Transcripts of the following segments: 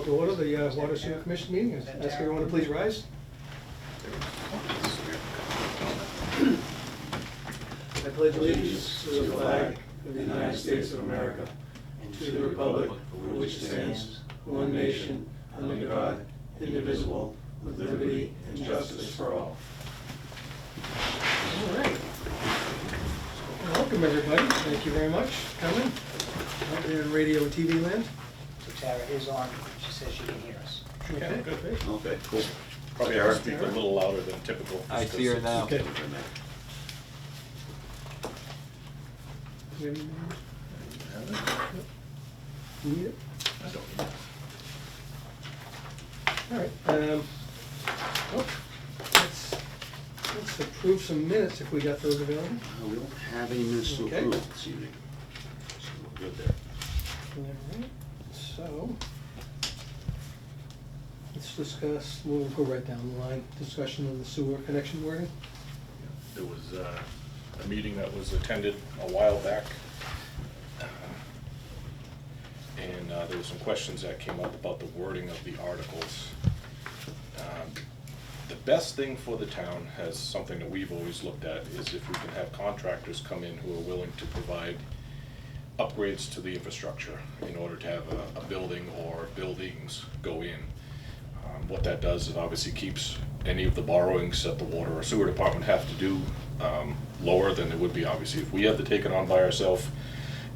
to order the Water Sewer Commission meeting. Ask everyone to please rise. I pledge allegiance to the flag of the United States of America and to the republic for which it stands, one nation, under God, indivisible, with liberty and justice for all. All right. Welcome, everybody. Thank you very much for coming. Out there in radio and TV land. So Tara is on, she says she can hear us. Okay, good. great. Okay, cool. Probably our speak a little louder than typical. I see her now. Okay. Ready, Mary? You need it? I don't know. All right. Let's approve some minutes if we got those available. We don't have any minutes to Okay. approve this evening. So we're good there. All right. So let's discuss. We'll go right down the line. Discussion of the sewer connection wording. There was a meeting that was attended a while back, and there were some questions that came up about the wording of the articles. The best thing for the town, as something that we've always looked at, is if we can have contractors come in who are willing to provide upgrades to the infrastructure in order to have a building or buildings go in. What that does is obviously keeps any of the borrowings that the water or sewer department have to do lower than it would be obviously if we had to take it on by ourselves,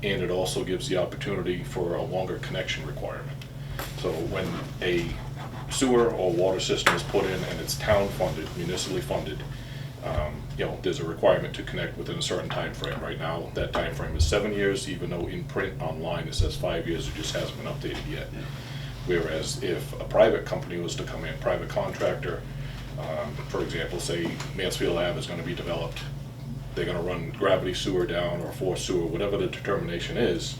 and it also gives the opportunity for a longer connection requirement. So when a sewer or water system is put in and it's town funded, municipally funded, there's a requirement to connect within a certain time frame. Right now, that time frame is 7 years, even though in print online it says 5 years, it just hasn't been updated yet. Yeah. Whereas if a private company was to come in, private contractor, for example, say Mansfield Ave is gonna be developed, they're gonna run gravity sewer down or forced sewer, whatever the determination is,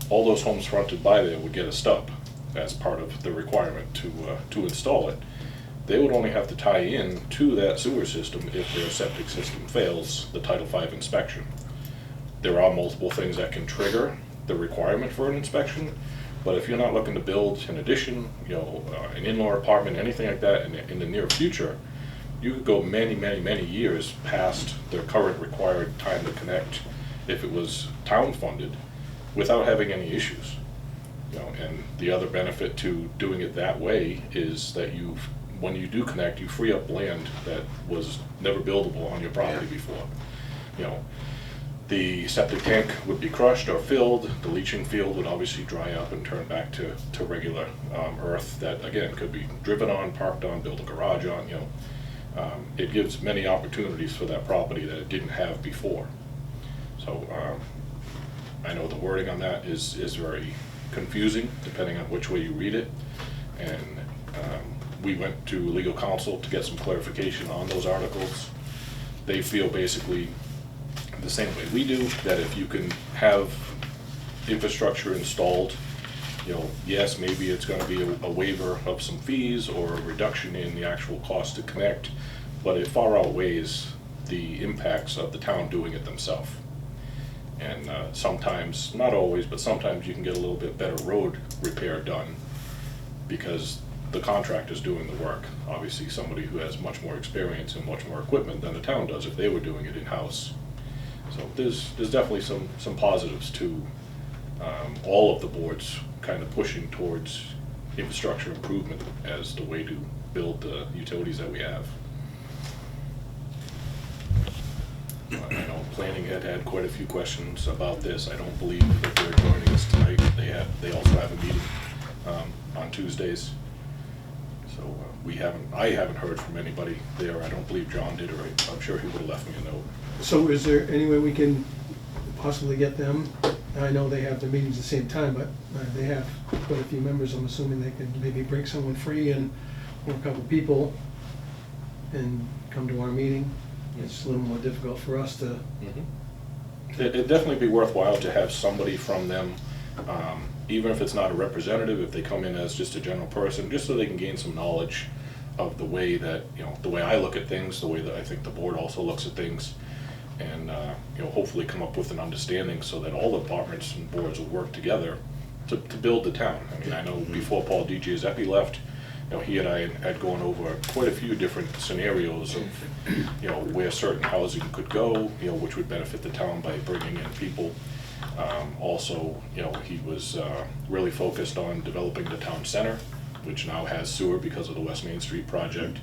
all those homes fronted by there would get a stub as part of the requirement to install it. They would only have to tie in to that sewer system if their septic system fails the Title V inspection. There are multiple things that can trigger the requirement for an inspection, but if you're not looking to build an addition, an in-law apartment, anything like that in the near future, you could go many, many, many years past the current required time to connect if it was town funded without having any issues. And the other benefit to doing it that way is that when you do connect, you free up land that was never buildable on your property before. The septic tank would be crushed or filled, the leaching field would obviously dry up and turn back to regular earth that, again, could be driven on, parked on, built a garage on, it gives many opportunities for that property that it didn't have before. So I know the wording on that is very confusing depending on which way you read it, and we went to legal counsel to get some clarification on those articles. They feel basically the same way we do, that if you can have infrastructure installed, yes, maybe it's going to be a waiver of some fees or a reduction in the actual cost to connect, but it far outweighs the impacts of the town doing it themselves. And sometimes, not always, but sometimes you can get a little bit better road repair done because the contractor's doing the work. Obviously, somebody who has much more experience and much more equipment than the town does if they were doing it in-house. So there's definitely some positives to all of the boards kind of pushing towards infrastructure improvement as the way to build the utilities that we have. I know planning had quite a few questions about this. I don't believe that they're joining us tonight. They also have a meeting on Tuesdays. So I haven't heard from anybody there. I don't believe John did, or I'm sure he would have left me a note. So is there any way we can possibly get them? I know they have the meetings at the same time, but they have quite a few members. I'm assuming they could maybe bring someone free or a couple people and come to our meeting. It's a little more difficult for us to. It'd definitely be worthwhile to have somebody from them, even if it's not a representative, if they come in as just a general person, just so they can gain some knowledge of the way that, the way I look at things, the way that I think the board also looks at things, and hopefully come up with an understanding so that all the departments and boards will work together to build the town. I mean, I know before Paul D. Giuseppe left, you know, he and I had gone over quite a few different scenarios of, you know, where certain housing could go, you know, which would benefit the town by bringing in people. Also, you know, he was really focused on developing the town center, which now has sewer because of the West Main Street project.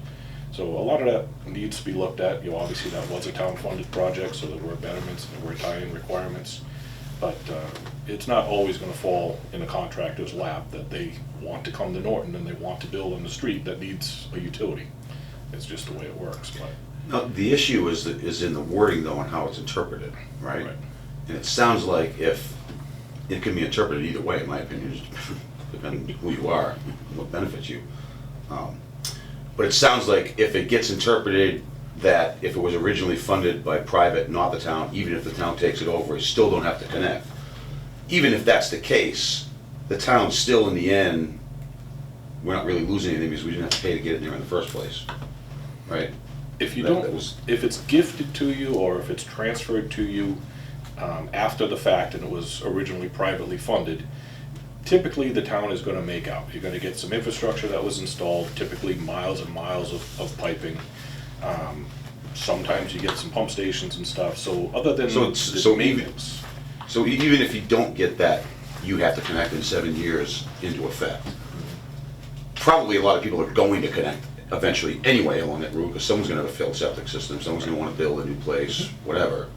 So a lot of that needs to be looked at. You know, obviously that was a town-funded project, so there were betterments and there were tie-in requirements. But it's not always going to fall in a contractor's lap that they want to come to Norton and they want to build on the street that needs a utility. It's just the way it works. But No, the issue is in the wording though and how it's interpreted, right? Right. And it sounds like if, it can be interpreted either way, in my opinion, just depending who you are, and what benefits you. But it sounds like if it gets interpreted that if it was originally funded by private, not the town, even if the town takes it over, you still don't have to connect. Even if that's the case, the town still in the end, we're not really losing anything because we didn't have to pay to get it there in the first place, right? if you That don't, was- if it's gifted to you or if it's transferred to you after the fact and it was originally privately funded, typically the town is gonna make out. You're gonna get some infrastructure that was installed, typically miles and miles of piping. Sometimes you get some pump stations and stuff, so other than So the it's- so even- maintenance. So even if you don't get that, you have to connect in 7 years into effect. Probably a lot of people are going to connect eventually anyway along that route, because someone's gonna have a failed septic system, someone's gonna wanna build a new place, whatever.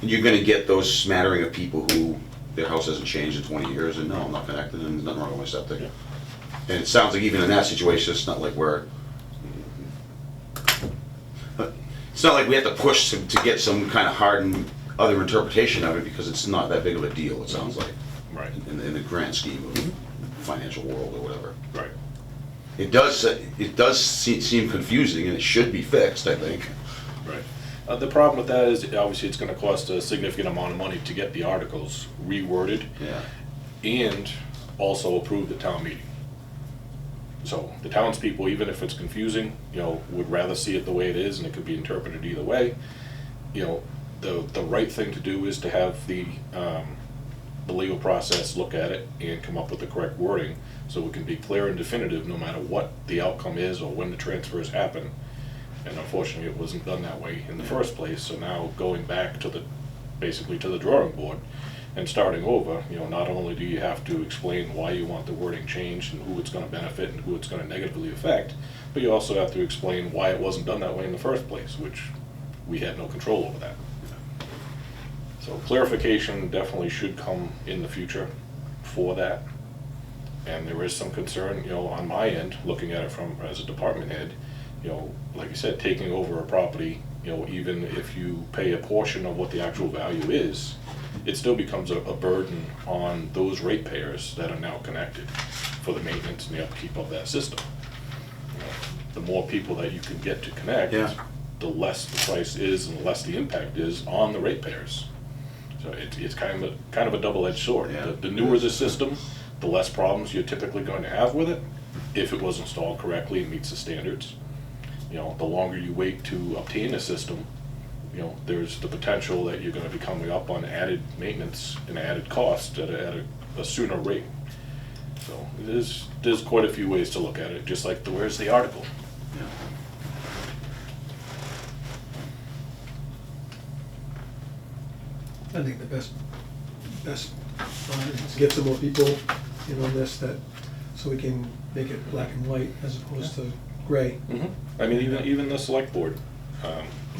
And you're gonna get those smattering of people who, their house hasn't changed in 20 years, and no, I'm not connected, and there's nothing wrong with my septic. Yeah. And it sounds like even in that situation, it's not like it's not like we have to push to get some kind of hardened other interpretation of it, because it's not that big of a deal, it sounds like, Right, in the grand scheme of financial world or whatever. right. It does seem confusing, and it should be fixed, I think. Right. The problem with that is, obviously, it's gonna cost a significant amount of money to get the articles reworded Yeah. and also approved at town meeting. So the townspeople, even if it's confusing, you know, would rather see it the way it is, and it could be interpreted either way. You know, the right thing to do is to have the legal process look at it and come up with the correct wording, so it can be clear and definitive no matter what the outcome is or when the transfers happen. And unfortunately, it wasn't done that way in the first place, so now going back to basically to the drawing board and starting over, you know, not only do you have to explain why you want the wording changed and who it's gonna benefit and who it's gonna negatively affect, but you also have to explain why it wasn't done that way in the first place, which we had no control over that. So clarification definitely should come in the future for that. And there is some concern, you know, on my end, looking at it from, as a department head, you know, like you said, taking over a property, you know, even if you pay a portion of what the actual value is, it still becomes a burden on those ratepayers that are now connected for the maintenance and the upkeep of that system. You know, the more people that you can get to connect, Yeah. the less the price is and the less the impact is on the ratepayers. So it's kind of a double-edged sword. Yeah. The newer the system, the less problems you're typically going to have with it, if it was installed correctly and meets the standards. You know, the longer you wait to obtain a system, you know, there's the potential that you're gonna be coming up on added maintenance and added cost at a sooner rate. So there's quite a few ways to look at it, just like where's the article? Yeah. I think the best is to get some more people in on this, so we can make it black and white as opposed to gray. I mean, even the select board,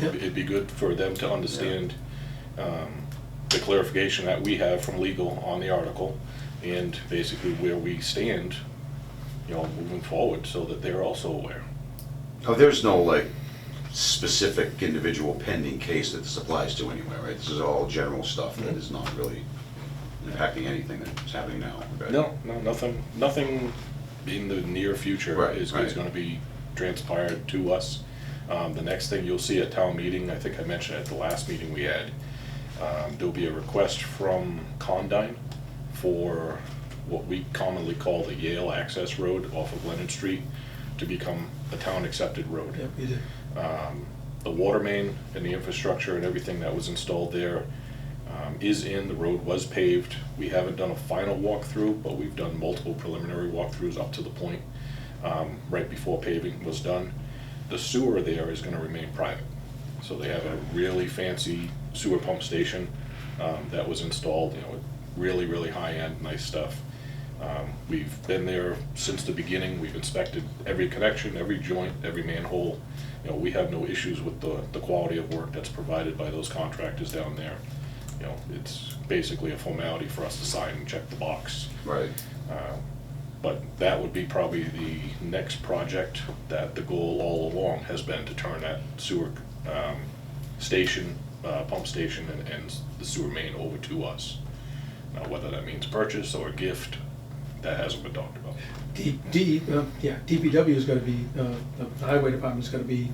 Yep. it'd be good for them to understand the clarification that we have from legal on the article and basically where we stand, you know, moving forward, so that they're also aware. Oh, there's no like specific individual pending case that this applies to anyway, right? This is all general stuff that is not really impacting anything that's happening now. right? No, nothing in the near future Right, is right. gonna be transpired to us. The next thing you'll see at town meeting, I think I mentioned at the last meeting we had, there'll be a request from Condyne for what we commonly call the Yale Access Road off of Leonard Street to become a town-accepted road. Yep, you did. The water main and the infrastructure and everything that was installed there, is in, the road was paved. We haven't done a final walkthrough, but we've done multiple preliminary walkthroughs up to the point right before paving was done. The sewer there is gonna remain private. So they have a really fancy sewer pump station that was installed, you know, really, really high-end, nice stuff. We've been there since the beginning. We've inspected every connection, every joint, every manhole. You know, we have no issues with the quality of work that's provided by those contractors down there. You know, it's basically a formality for us to sign and check the box. Right. But that would be probably the next project, that the goal all along has been to turn that sewer station, pump station and the sewer main over to us. Now, whether that means purchase or gift, that hasn't been talked about. DPW is gonna be, the highway department's gonna be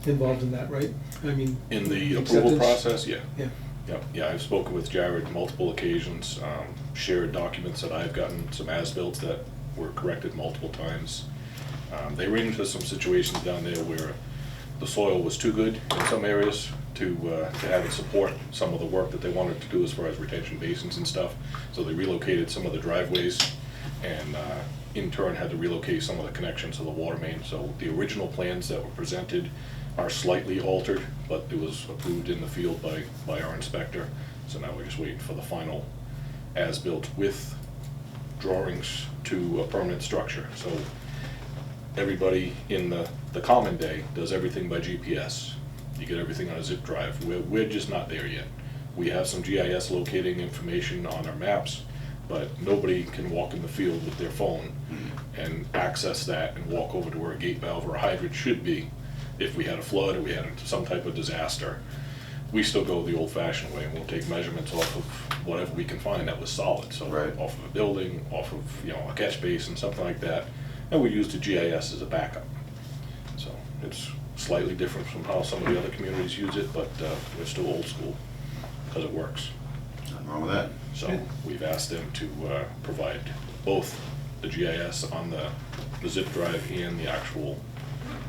involved in that, right? I mean. In the approval acceptance? process, yeah. Yeah, Yeah, I've spoken with Jared multiple occasions, shared documents that I've gotten, some as-bills that were corrected multiple times. They ran into some situations down there where the soil was too good in some areas to have it support some of the work that they wanted to do as far as retention basins and stuff. So they relocated some of the driveways and in turn had to relocate some of the connections to the water main. So the original plans that were presented are slightly altered, but it was approved in the field by our inspector. So now we're just waiting for the final as-built with drawings to a permanent structure. So everybody in the common day does everything by GPS. You get everything on a zip drive. We're just not there yet. We have some GIS locating information on our maps, but nobody can walk in the field with their phone and access that and walk over to where a gate valve or a hydrant should be. If we had a flood or we had some type of disaster, we still go the old-fashioned way, and we'll take measurements off of whatever we can find that was solid. So Right. off of a building, off of, you know, a catch basin, something like that, and we use the GIS as a backup. So it's slightly different from how some of the other communities use it, but we're still old school because it works. Nothing wrong with that. So we've asked them to provide both the GIS on the zip drive and the actual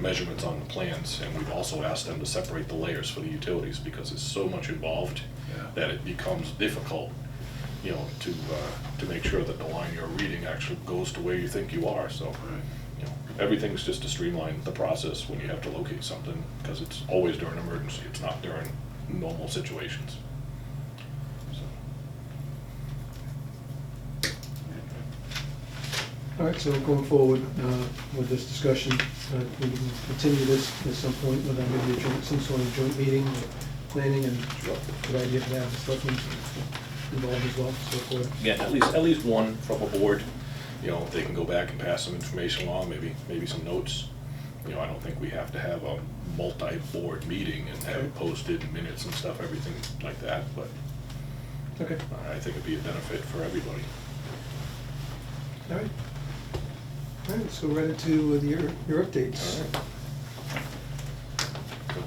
measurements on the plans, and we've also asked them to separate the layers for the utilities because it's so much involved Yeah. that it becomes difficult, you know, to make sure that the line you're reading actually goes to where you think you are. So, Right. you know, everything's just to streamline the process when you have to locate something, because it's always during emergency. It's not during normal situations. So, all right, so going forward with this discussion, we can continue this at some point with maybe a joint, some sort of joint meeting, planning, and sure. good idea to have the selectmen involved as well, so forth. Yeah, at least one from a board, you know, they can go back and pass some information along, maybe some notes. You know, I don't think we have to have a multi-board meeting and have it posted in minutes and stuff, everything like that, but Okay, I think it'd be a benefit for everybody. all right. All right, so right into your updates. All right. So,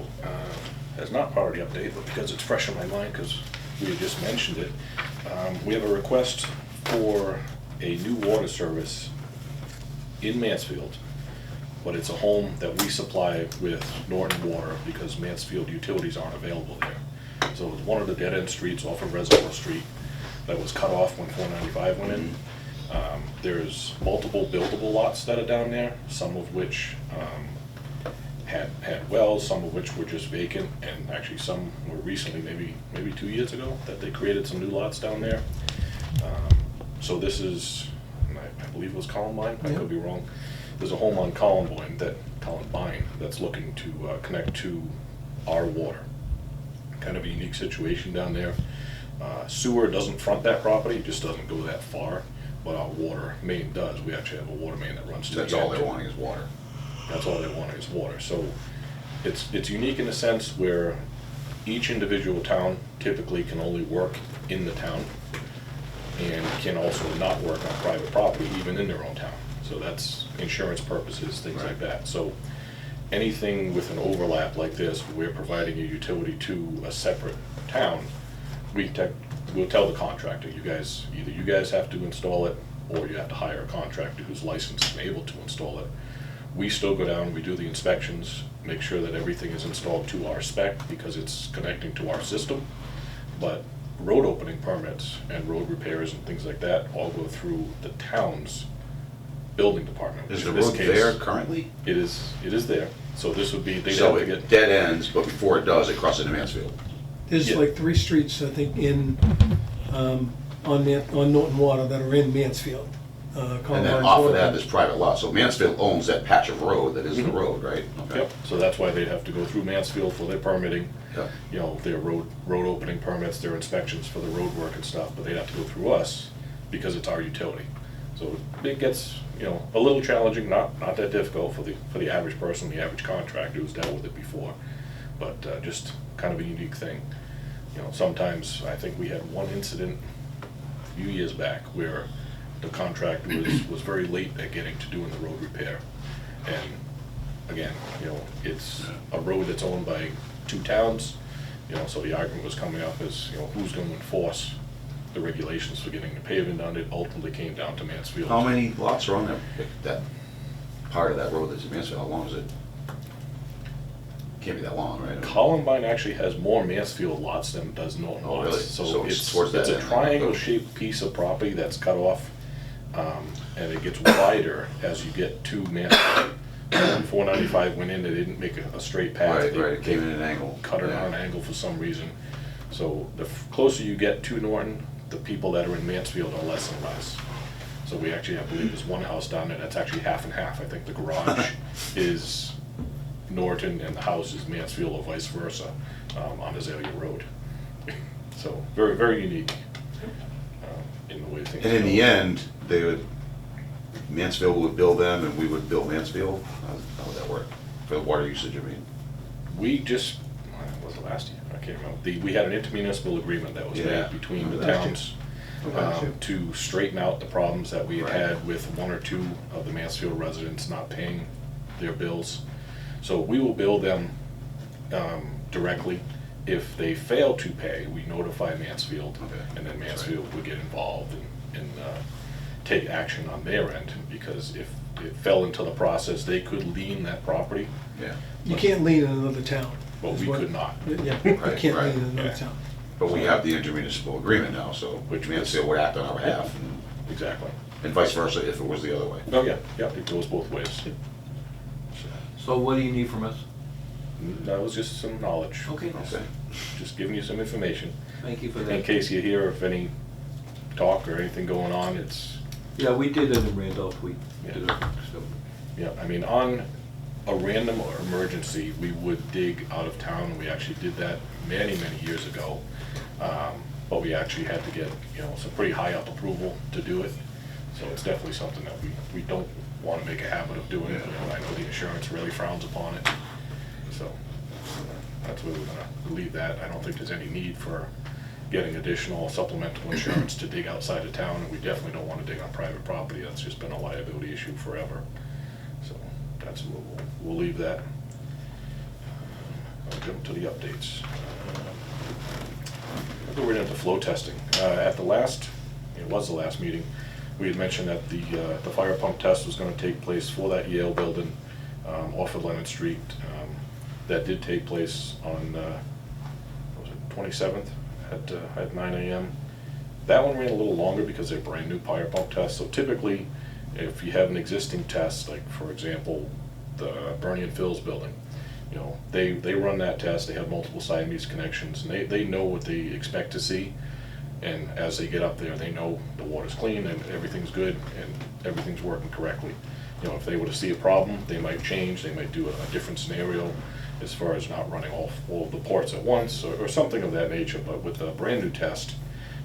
as not part of the update, but because it's fresh in my mind, because we had just mentioned it, we have a request for a new water service in Mansfield, but it's a home that we supply with Norton Water because Mansfield utilities aren't available there. So it was one of the dead-end streets off of Reservoir Street that was cut off when 495 went in. There's multiple buildable lots that are down there, some of which had wells, some of which were just vacant, and actually some were recently, maybe 2 years ago, that they created some new lots down there. So this is, and I believe it was Columbine, I could be wrong. There's a home on Columbine that's looking to connect to our water. Kind of a unique situation down there. Sewer doesn't front that property, it just doesn't go that far, but our water main does. We actually have a water main that runs to the That's all end. they're wanting is water. That's all they want is water. So it's unique in a sense where each individual town typically can only work in the town and can also not work on private property even in their own town. So that's insurance purposes, things like that. So anything with an overlap like this, we're providing a utility to a separate town, we'll tell the contractor, either you guys have to install it or you have to hire a contractor who's licensed and able to install it. We still go down, we do the inspections, make sure that everything is installed to our spec because it's connecting to our system. But road opening permits and road repairs and things like that all go through the town's building department. Is which the in this road case, there currently? It is there. So this would be, they'd So have to it get, dead ends, but before it does, it crosses into Mansfield. There's Yeah. like 3 streets, I think, on Norton Water that are in Mansfield. And Columbine then off of that, Boulevard. there's private lot. So Mansfield owns that patch of road that is the road, right? Okay. yep, so that's why they'd have to go through Mansfield for their permitting. Yep. You know, their road opening permits, their inspections for the road work and stuff, but they'd have to go through us because it's our utility. So it gets, you know, a little challenging, not that difficult for the average person, the average contractor who's dealt with it before, but just kind of a unique thing. You know, sometimes, I think we had one incident a few years back where the contractor was very late at getting to doing the road repair. And again, you know, it's a road that's owned by 2 towns, you know, so the argument was coming up as, you know, who's going to enforce the regulations for getting the paving done. It ultimately came down to Mansfield. How many lots are on that part of that road that's in Mansfield? How long is it? Can't be that long, right? Columbine actually has more Mansfield lots than it does Norton Oh, lots. really? So it's towards that It's a end. triangle-shaped piece of property that's cut off, and it gets wider as you get to Mansfield. When 495 went in, they didn't make a straight path. Right, They- right, it came in an angle. Cut it Yeah. on an angle for some reason. So the closer you get to Norton, the people that are in Mansfield are less and less. So we actually, I believe, there's one house down there that's actually half and half. I think the garage is Norton and the house is Mansfield or vice versa, on Azalea Road. So very, very unique in the way things go. And in the end, Mansfield would bill them and we would bill Mansfield? How would that work? For the water usage, I mean? We just, what was it last year? I can't remember. We had an intermunicipal agreement that was Yeah. made between the Last year. towns Last year. to straighten out the problems that we had Right. had with 1 or 2 of the Mansfield residents not paying their bills. So we will bill them directly. If they fail to pay, we notify Mansfield, Okay. and then That's Mansfield would get involved and take action on their end, because if it fell into the process, they could lien that property. Yeah. You can't lien in another town. But is we what- could not. Yeah, you Right, can't right. lien in another Yeah. town. But we have the intermunicipal agreement now, so Which Mansfield would act on our behalf Exactly. and vice versa if it was the other way. Oh, yeah, it goes both ways. So, So what do you need from us? that was just some knowledge. Okay. Okay. Just giving you some information. Thank you for In that. case you hear of any talk or anything going on, it's, Yeah, we did it in Randolph, we Yeah. did it, so. yeah, I mean, on a random or emergency, we would dig out of town. We actually did that many, many years ago. But we actually had to get, you know, some pretty high up approval to do it. So it's definitely something that we don't want to make a habit of doing. You know, I know the insurance really frowns upon it. So that's where we're gonna leave that. I don't think there's any need for getting additional supplemental insurance to dig outside of town, and we definitely don't want to dig on private property. That's just been a liability issue forever. So that's, we'll leave that. I'll jump to the updates. We'll go right into flow testing. At the last, it was the last meeting, we had mentioned that the fire pump test was gonna take place for that Yale building off of Leonard Street. That did take place on, what was it, 27th at 9 AM. That one ran a little longer because they're brand new fire pump tests. So typically, if you have an existing test, like for example, the Bernie and Phil's building, you know, they run that test, they have multiple Siamese connections, and they know what they expect to see. And as they get up there, they know the water's clean and everything's good and everything's working correctly. You know, if they were to see a problem, they might change, they might do a different scenario as far as not running all of the ports at once or something of that nature. But with a brand new test,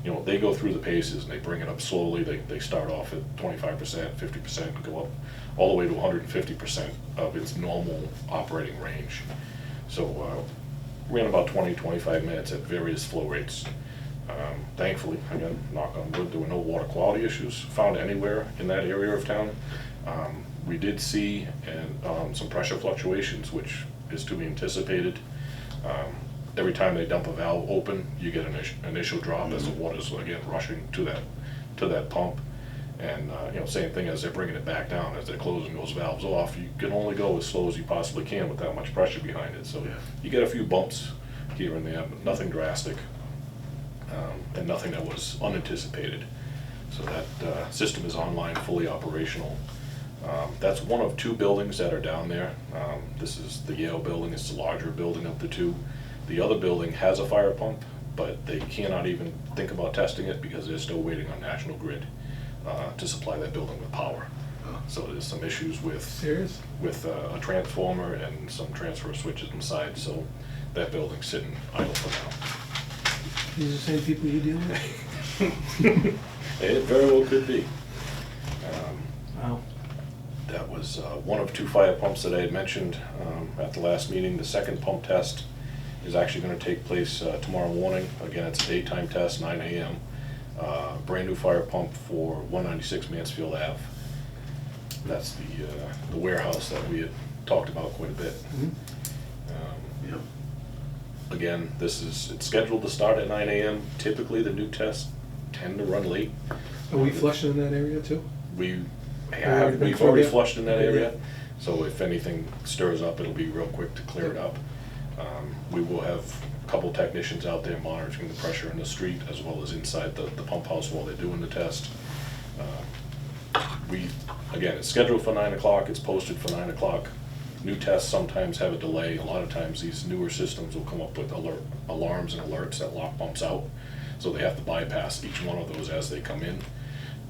you know, they go through the paces and they bring it up slowly. They start off at 25%, 50%, and go up all the way to 150% of its normal operating range. So ran about 20, 25 minutes at various flow rates. Thankfully, again, knock on wood, there were no water quality issues found anywhere in that area of town. We did see some pressure fluctuations, which is to be anticipated. Every time they dump a valve open, you get an initial drop as the water's again rushing to that pump. And you know, same thing as they're bringing it back down, as they're closing those valves off, you can only go as slow as you possibly can with that much pressure behind it. So you get a few bumps here and there, but nothing drastic. and nothing that was unanticipated. So that system is online, fully operational. That's one of two buildings that are down there. This is the Yale building, it's the larger building of the two. The other building has a fire pump, but they cannot even think about testing it because they're still waiting on National Grid to supply that building with power. So there's some issues with Serious? a transformer and some transfer switches inside, so that building's sitting idle for now. These are the same people you deal with? It very well could be. Wow. That was one of two fire pumps that I had mentioned at the last meeting. The second pump test is actually going to take place tomorrow morning. Again, it's a daytime test, 9 a.m. Brand new fire pump for 196 Mansfield Ave. That's the warehouse that we had talked about quite a bit. Yeah. Again, it's scheduled to start at 9 a.m. Typically, the new tests tend to run late. Are we flushing in that area too? We've already been already cleared? flushed in that Okay, area, yeah. so if anything stirs up, it'll be real quick to clear it up. We will have a couple technicians out there monitoring the pressure in the street as well as inside the pump house while they're doing the test. Again, it's scheduled for 9 o'clock, it's posted for 9 o'clock. New tests sometimes have a delay. A lot of times these newer systems will come up with alarms and alerts that lock pumps out. So they have to bypass each one of those as they come in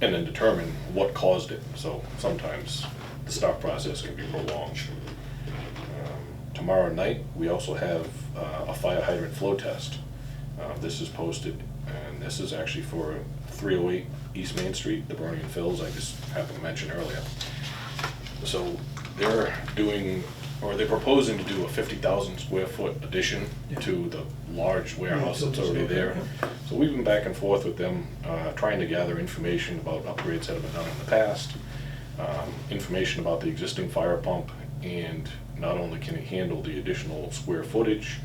and then determine what caused it. So sometimes the start process can be prolonged. Tomorrow night, we also have a fire hydrant flow test. This is posted, and this is actually for 308 East Main Street, the Bernie and Phil's, I just happened to mention earlier. So they're proposing to do a 50,000 square foot addition Yeah. to the large warehouse Yeah, that's already there. yeah. So we've been back and forth with them, trying to gather information about upgrades that have been done in the past, information about the existing fire pump, and not only can it handle the additional square footage,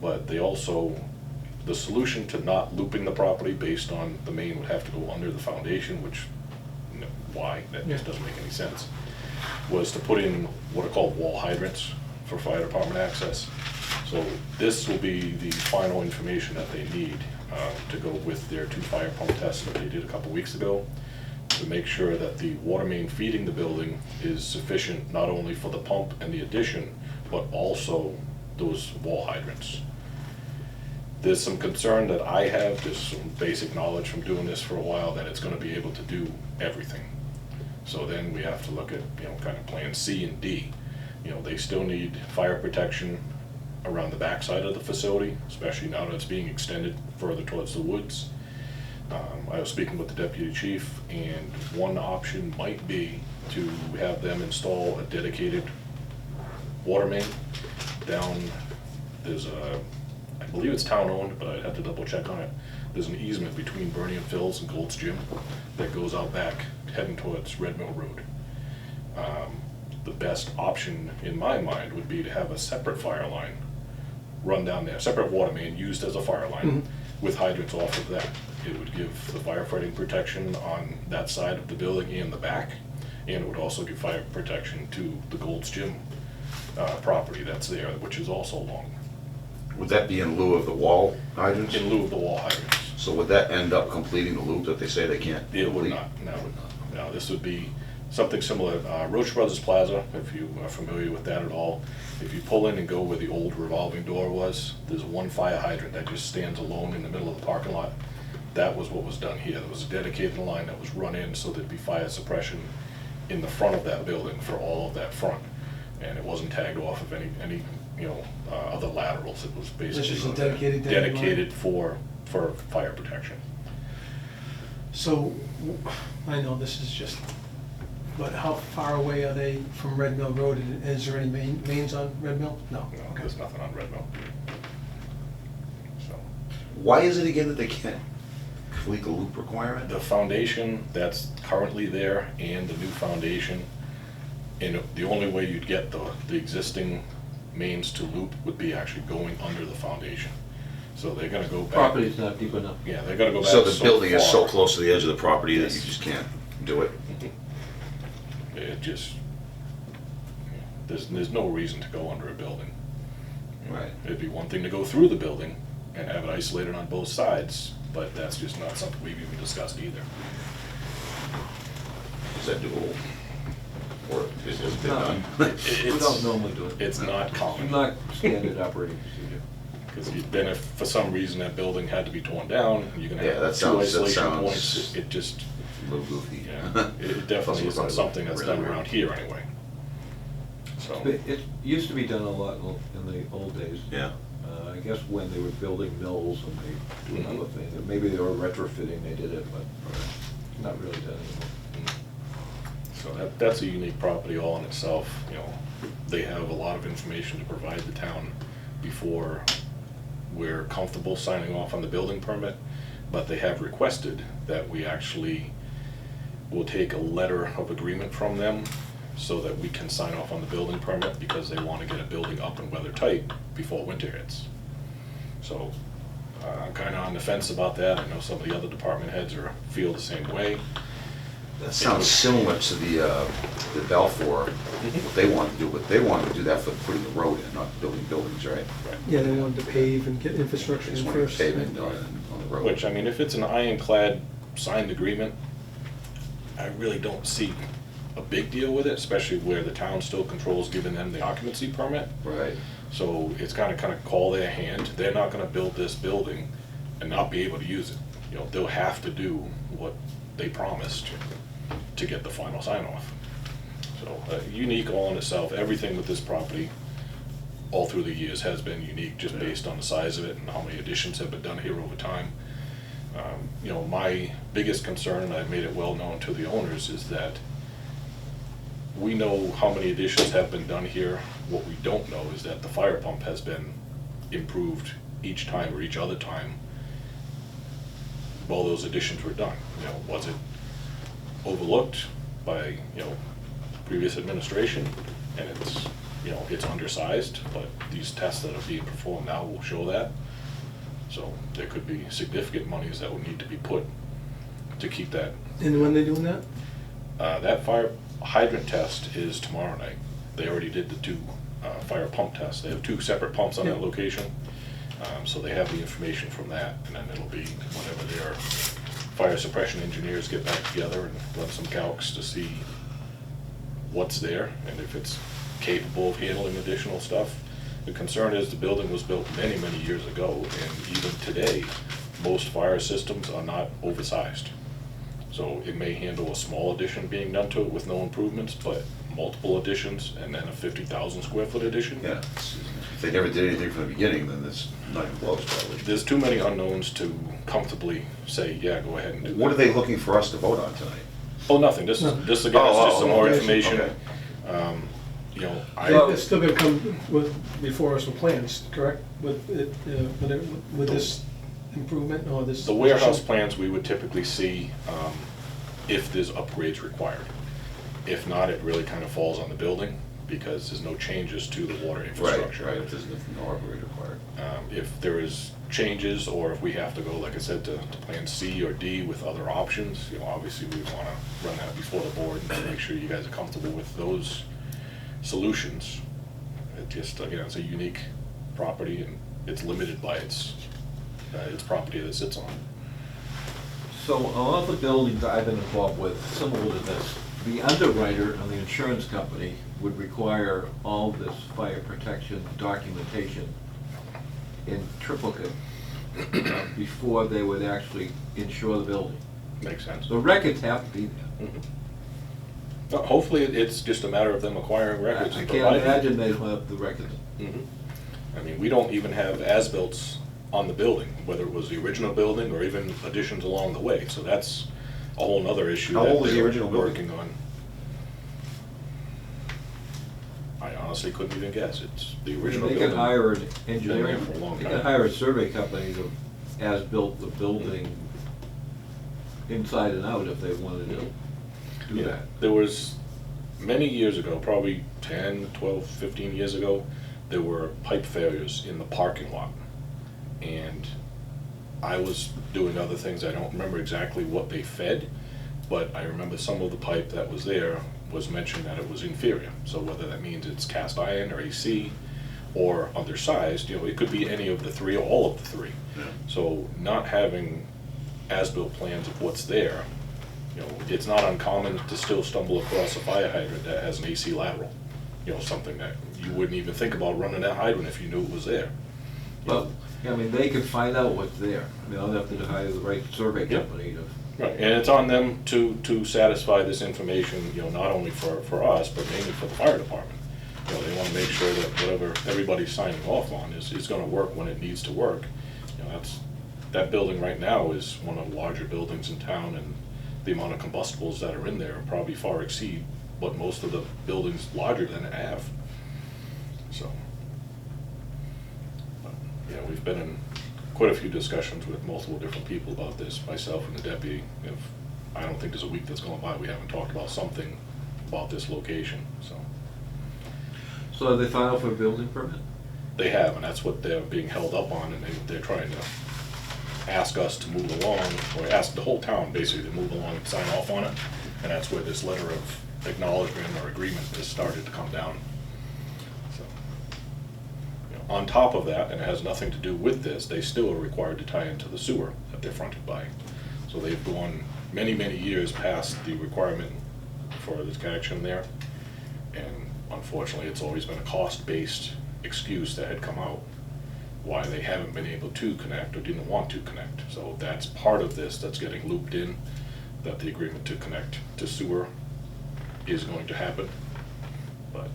but the solution to not looping the property based on the main would have to go under the foundation, which, why? That just Yeah. doesn't make any sense. Was to put in what are called wall hydrants for fire department access. So this will be the final information that they need to go with their two fire pump tests that they did a couple weeks ago, to make sure that the water main feeding the building is sufficient not only for the pump and the addition, but also those wall hydrants. There's some concern that I have, there's some basic knowledge from doing this for a while, that it's gonna be able to do everything. So then we have to look at, kind of plan C and D. They still need fire protection around the backside of the facility, especially now that it's being extended further towards the woods. I was speaking with the deputy chief, and one option might be to have them install a dedicated water main down, I believe it's town-owned, but I'd have to double-check on it. There's an easement between Bernie and Phil's and Gold's Gym that goes out back, heading towards Red Mill Road. The best option, in my mind, would be to have a separate fire line run down there, separate water main used as a fire line, with hydrants off of that. It would give the firefighting protection on that side of the building and the back, and it would also give fire protection to the Gold's Gym property that's there, which is also long. Would that be in lieu of the wall hydrants? In lieu of the wall hydrants. So would that end up completing the loop that they say they can't? It would complete? not, no. This would be something similar. Roach Brothers Plaza, if you are familiar with that at all, if you pull in and go where the old revolving door was, there's one fire hydrant that just stands alone in the middle of the parking lot. That was what was done here. There was a dedicated line that was run in so there'd be fire suppression in the front of that building for all of that front. And it wasn't tagged off of any other laterals. It was basically just a dedicated line? for fire protection. So, I know this is just, but how far away are they from Red Mill Road? And is there any mains on Red Mill? No. No, Okay. there's nothing on Red Mill. So, Why is it again that they can't complete the loop requirement? the foundation that's currently there and the new foundation, and the only way you'd get the existing mains to loop would be actually going under the foundation. So they're gonna go back. Property's not deep enough. Yeah, they're gonna go back So the building is so far. close to the edge of the property that you Yes. just can't do it? It just, there's no reason to go under a building. Right. It'd be one thing to go through the building and have it isolated on both sides, but that's just not something we've even discussed either. Is that doable? Or is it been No. done? We don't normally do it. It's not It's common. not standard operating procedure. Because then if for some reason that building had to be torn down, you're gonna Yeah, have that two sounds- that isolation sounds- points. It just, A little goofy. yeah, it Plus, definitely we're isn't probably something that's really done weird. around here anyway. So, It used to be done a lot in the old days. Yeah. I guess when they were building mills and they do another thing, and maybe they were retrofitting, they did it, but not really done anymore. so that's a unique property all in itself, you know. They have a lot of information to provide the town before we're comfortable signing off on the building permit, but they have requested that we actually will take a letter of agreement from them so that we can sign off on the building permit, because they want to get a building up and weather tight before winter hits. So I'm kind of on the fence about that. I know some of the other department heads feel the same way. That sounds similar to the Balfour, what they wanted to do, but they wanted to do that for putting the road in, not building buildings, right? Yeah, they wanted to pave and get infrastructure They just in wanted first. pavement on the road. Which, I mean, if it's an ironclad signed agreement, I really don't see a big deal with it, especially where the town still controls giving them the occupancy permit. Right. So it's kind of call their hand. They're not gonna build this building and not be able to use it. You know, they'll have to do what they promised to get the final sign off. So, unique all in itself. Everything with this property, all through the years, has been unique, just based on the size of it and how many additions have been done here over time. You know, my biggest concern, and I've made it well known to the owners, is that we know how many additions have been done here. What we don't know is that the fire pump has been improved each time or each other time while those additions were done. You know, was it overlooked by, you know, previous administration, and it's, you know, it's undersized, but these tests that are being performed now will show that. So there could be significant monies that would need to be put to keep that. And when they doing that? That fire hydrant test is tomorrow night. They already did the two fire pump tests. They have two separate pumps on that Yeah. location. So they have the information from that, and then it'll be whenever their fire suppression engineers get back together and run some calcs to see what's there and if it's capable of handling additional stuff. The concern is the building was built many, many years ago, and even today, most fire systems are not oversized. So it may handle a small addition being done to it with no improvements, but multiple additions and then a 50,000 square foot addition. Yeah. If they never did anything from the beginning, then it's not even close, probably. There's too many unknowns to comfortably say, yeah, go ahead and do that. What are they looking for us to vote on tonight? Oh, nothing, this is, Nothing. this again, is just some more information. Okay. You know, They're still gonna come before us with plans, correct? With this improvement or this? the warehouse plans we would typically see if there's upgrades required. If not, it really kind of falls on the building, because there's no changes to the water infrastructure. Right, if there's no upgrade required. If there is changes, or if we have to go, like I said, to plan C or D with other options, you know, obviously we want to run that before the board and make sure you guys are comfortable with those solutions. It just, again, it's a unique property, and it's limited by its property that it sits on. So a lot of the buildings I've been involved with, similar to this, the underwriter and the insurance company would require all this fire protection documentation in triplicate before they would actually insure the building. Makes sense. The records have to be there. Hopefully, it's just a matter of them acquiring records I and can't providing. imagine they don't have the records. Mhm. I mean, we don't even have as-bills on the building, whether it was the original building or even additions along the way, so that's a whole nother issue. How that old was the they're original building? Working on. I honestly couldn't even guess, it's the original They building. could hire an Been engineering, there for a long they time. could hire a survey company to as-built the building inside and out if they wanted to do Yeah, that. there was, many years ago, probably 10, 12, 15 years ago, there were pipe failures in the parking lot. And I was doing other things, I don't remember exactly what they fed, but I remember some of the pipe that was there was mentioned that it was inferior. So whether that means it's cast iron or AC or undersized, you know, it could be any of the three or all of the three. Yeah. So not having as-built plans of what's there, you know, it's not uncommon to still stumble across a fire hydrant that has an AC lateral. You know, something that you wouldn't even think about running that hydrant if you knew it was there. Well, I mean, they could find out what's there. I mean, I'll have to hire the right survey Yeah. company to. Right, and it's on them to satisfy this information, you know, not only for us, but mainly for the fire department. You know, they wanna make sure that whatever everybody's signing off on is gonna work when it needs to work. You know, that building right now is one of the larger buildings in town, and the amount of combustibles that are in there probably far exceed what most of the buildings larger than it have. So, but, yeah, we've been in quite a few discussions with multiple different people about this, myself and the deputy. If, I don't think there's a week that's gone by we haven't talked about something about this location, so. So have they filed for a building permit? They have, and that's what they're being held up on, and they're trying to ask us to move along, or ask the whole town basically to move along and sign off on it. And that's where this letter of acknowledgement or agreement has started to come down. So, you know, on top of that, and it has nothing to do with this, they still are required to tie into the sewer that they're fronted by. So they've gone many, many years past the requirement for this connection there. And unfortunately, it's always been a cost-based excuse that had come out why they haven't been able to connect or didn't want to connect. So that's part of this that's getting looped in, that the agreement to connect to sewer is going to happen. But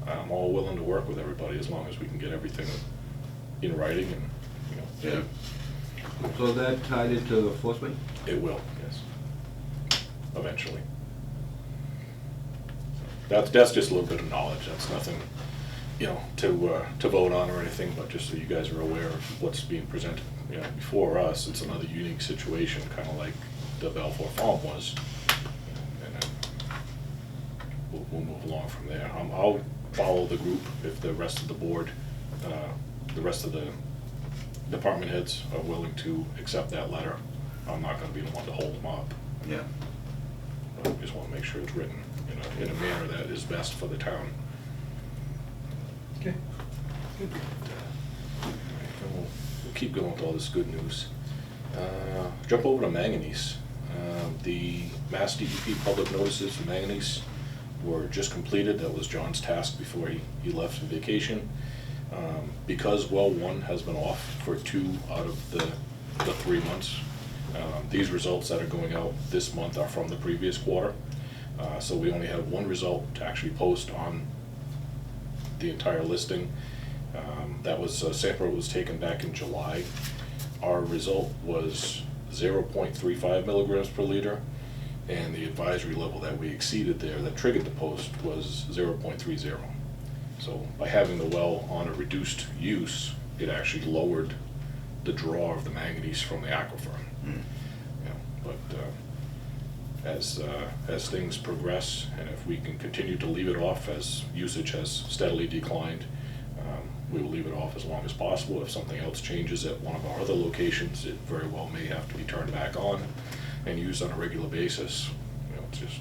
I'm all willing to work with everybody as long as we can get everything in writing and, you know. Yeah. So that tied into the force main? It will, yes, eventually. That's just a little bit of knowledge, that's nothing, you know, to vote on or anything, but just so you guys are aware of what's being presented, you know, before us. It's another unique situation, kind of like the Balfour Farm was, and then we'll move along from there. I'll follow the group if the rest of the board, the rest of the department heads are willing to accept that letter. I'm not gonna be the one to hold them up. Yeah. But I just wanna make sure it's written in a manner that is best for the town. Okay, good. We'll keep going with all this good news. Jump over to manganese. The Mass DEP public notices for manganese were just completed. That was John's task before he left for vacation. Because well 1 has been off for 2 out of the 3 months, these results that are going out this month are from the previous quarter. So we only have 1 result to actually post on the entire listing. That was a sample that was taken back in July. Our result was 0.35 milligrams per liter, and the advisory level that we exceeded there that triggered the post was 0.30. So by having the well on a reduced use, it actually lowered the draw of the manganese from the aquifer. Mm. You know, but as things progress, and if we can continue to leave it off as usage has steadily declined, we will leave it off as long as possible. If something else changes at one of our other locations, it very well may have to be turned back on and used on a regular basis. You know, it's just,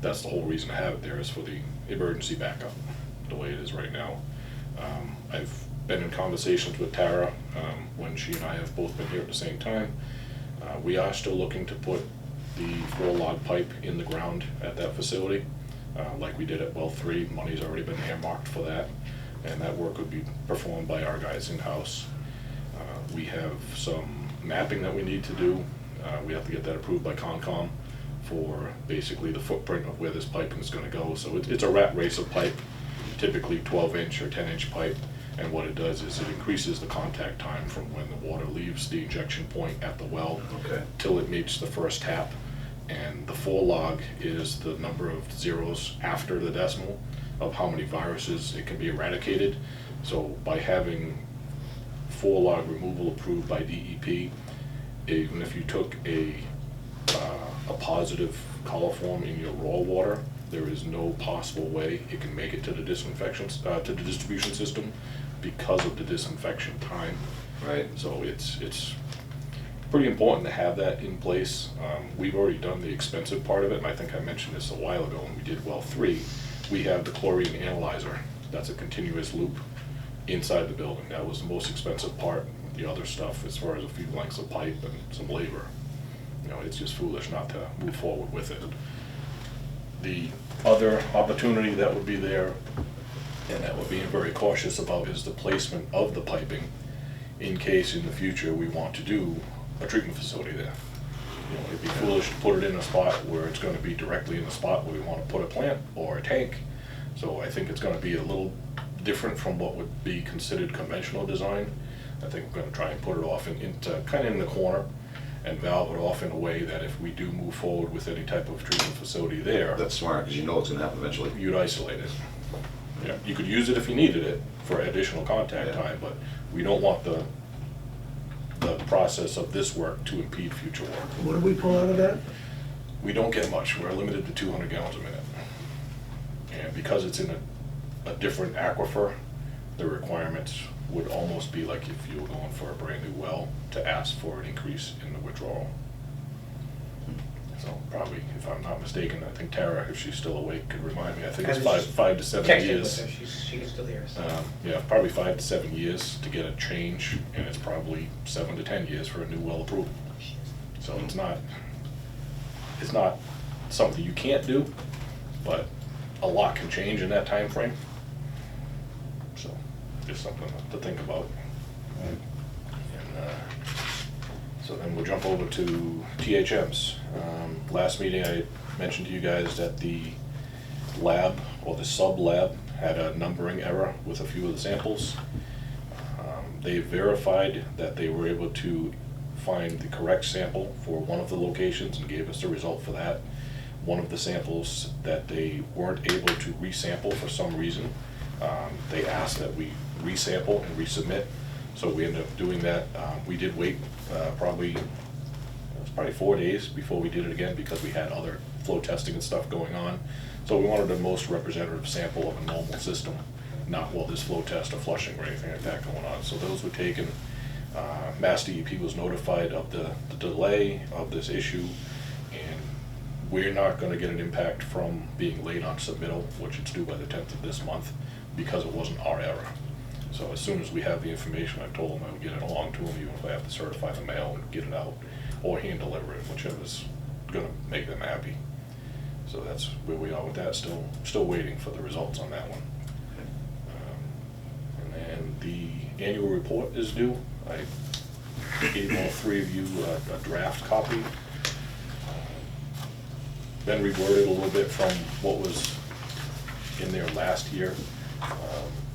that's the whole reason to have it there, is for the emergency backup, the way it is right now. I've been in conversations with Tara when she and I have both been here at the same time. We are still looking to put the 4-log pipe in the ground at that facility, like we did at well 3. Money's already been earmarked for that, and that work would be performed by our guys in-house. We have some mapping that we need to do. We have to get that approved by Concom for basically the footprint of where this piping is going to go. So it's a rat race of pipe, typically 12-inch or 10-inch pipe, and what it does is it increases the contact time from when the water leaves the injection point at the well Okay. till it meets the first tap. And the 4-log is the number of zeros after the decimal of how many viruses it can be eradicated. So by having 4-log removal approved by DEP, even if you took a positive coliform in your raw water, there is no possible way it can make it to the to the distribution system because of the disinfection time. Right. So it's pretty important to have that in place. We've already done the expensive part of it, and I think I mentioned this a while ago when we did well 3. We have the chlorine analyzer. That's a continuous loop inside the building. That was the most expensive part. the other stuff as far as a few lengths of pipe and some labor. You know, it's just foolish not to move forward with it. The other opportunity that would be there, and that we're being very cautious about, is the placement of the piping in case in the future we want to do a treatment facility there. You know, it'd be foolish to put it in a spot where it's gonna be directly in the spot where we wanna put a plant or a tank. So I think it's gonna be a little different from what would be considered conventional design. I think we're gonna try and put it off into kind of in the corner and valve it off in a way that if we do move forward with any type of treatment facility there, That's smart, because you know it's gonna happen eventually. you'd isolate it. Yeah, you could use it if you needed it for additional contact Yeah. time, but we don't want the process of this work to impede future work. What do we pull out of that? We don't get much, we're limited to 200 gallons a minute. And because it's in a different aquifer, the requirements would almost be like if you were going for a brand new well to ask for an increase in the withdrawal. So probably, if I'm not mistaken, I think Tara, if she's still awake, could remind me, I think it's I was just 5 to 7 Texting years. with her, she can still hear us. Yeah, probably 5 to 7 years to get a change, and it's probably 7 to 10 years for a new well approval. So it's not something you can't do, but a lot can change in that time frame. So, just something to think about. And, so then we'll jump over to THMs. Last meeting I mentioned to you guys that the lab, or the sub-lab, had a numbering error with a few of the samples. They verified that they were able to find the correct sample for one of the locations and gave us the result for that. One of the samples that they weren't able to resample for some reason, they asked that we resample and resubmit, so we ended up doing that. We did wait probably 4 days before we did it again because we had other flow testing and stuff going on. So we wanted the most representative sample of a normal system, not, well, this flow test or flushing or anything like that going on. So those were taken. Mass DEP was notified of the delay of this issue, and we're not gonna get an impact from being late on submittal, which it's due by the 10th of this month, because it wasn't our error. So as soon as we have the information, I've told them I would get it along to them, even if I have to certify the mail and get it out, or hand deliver it, whichever's gonna make them happy. So that's where we are with that, still waiting for the results on that one. And then the annual report is due. I gave all 3 of you a draft copy. Been reworded a little bit from what was in there last year.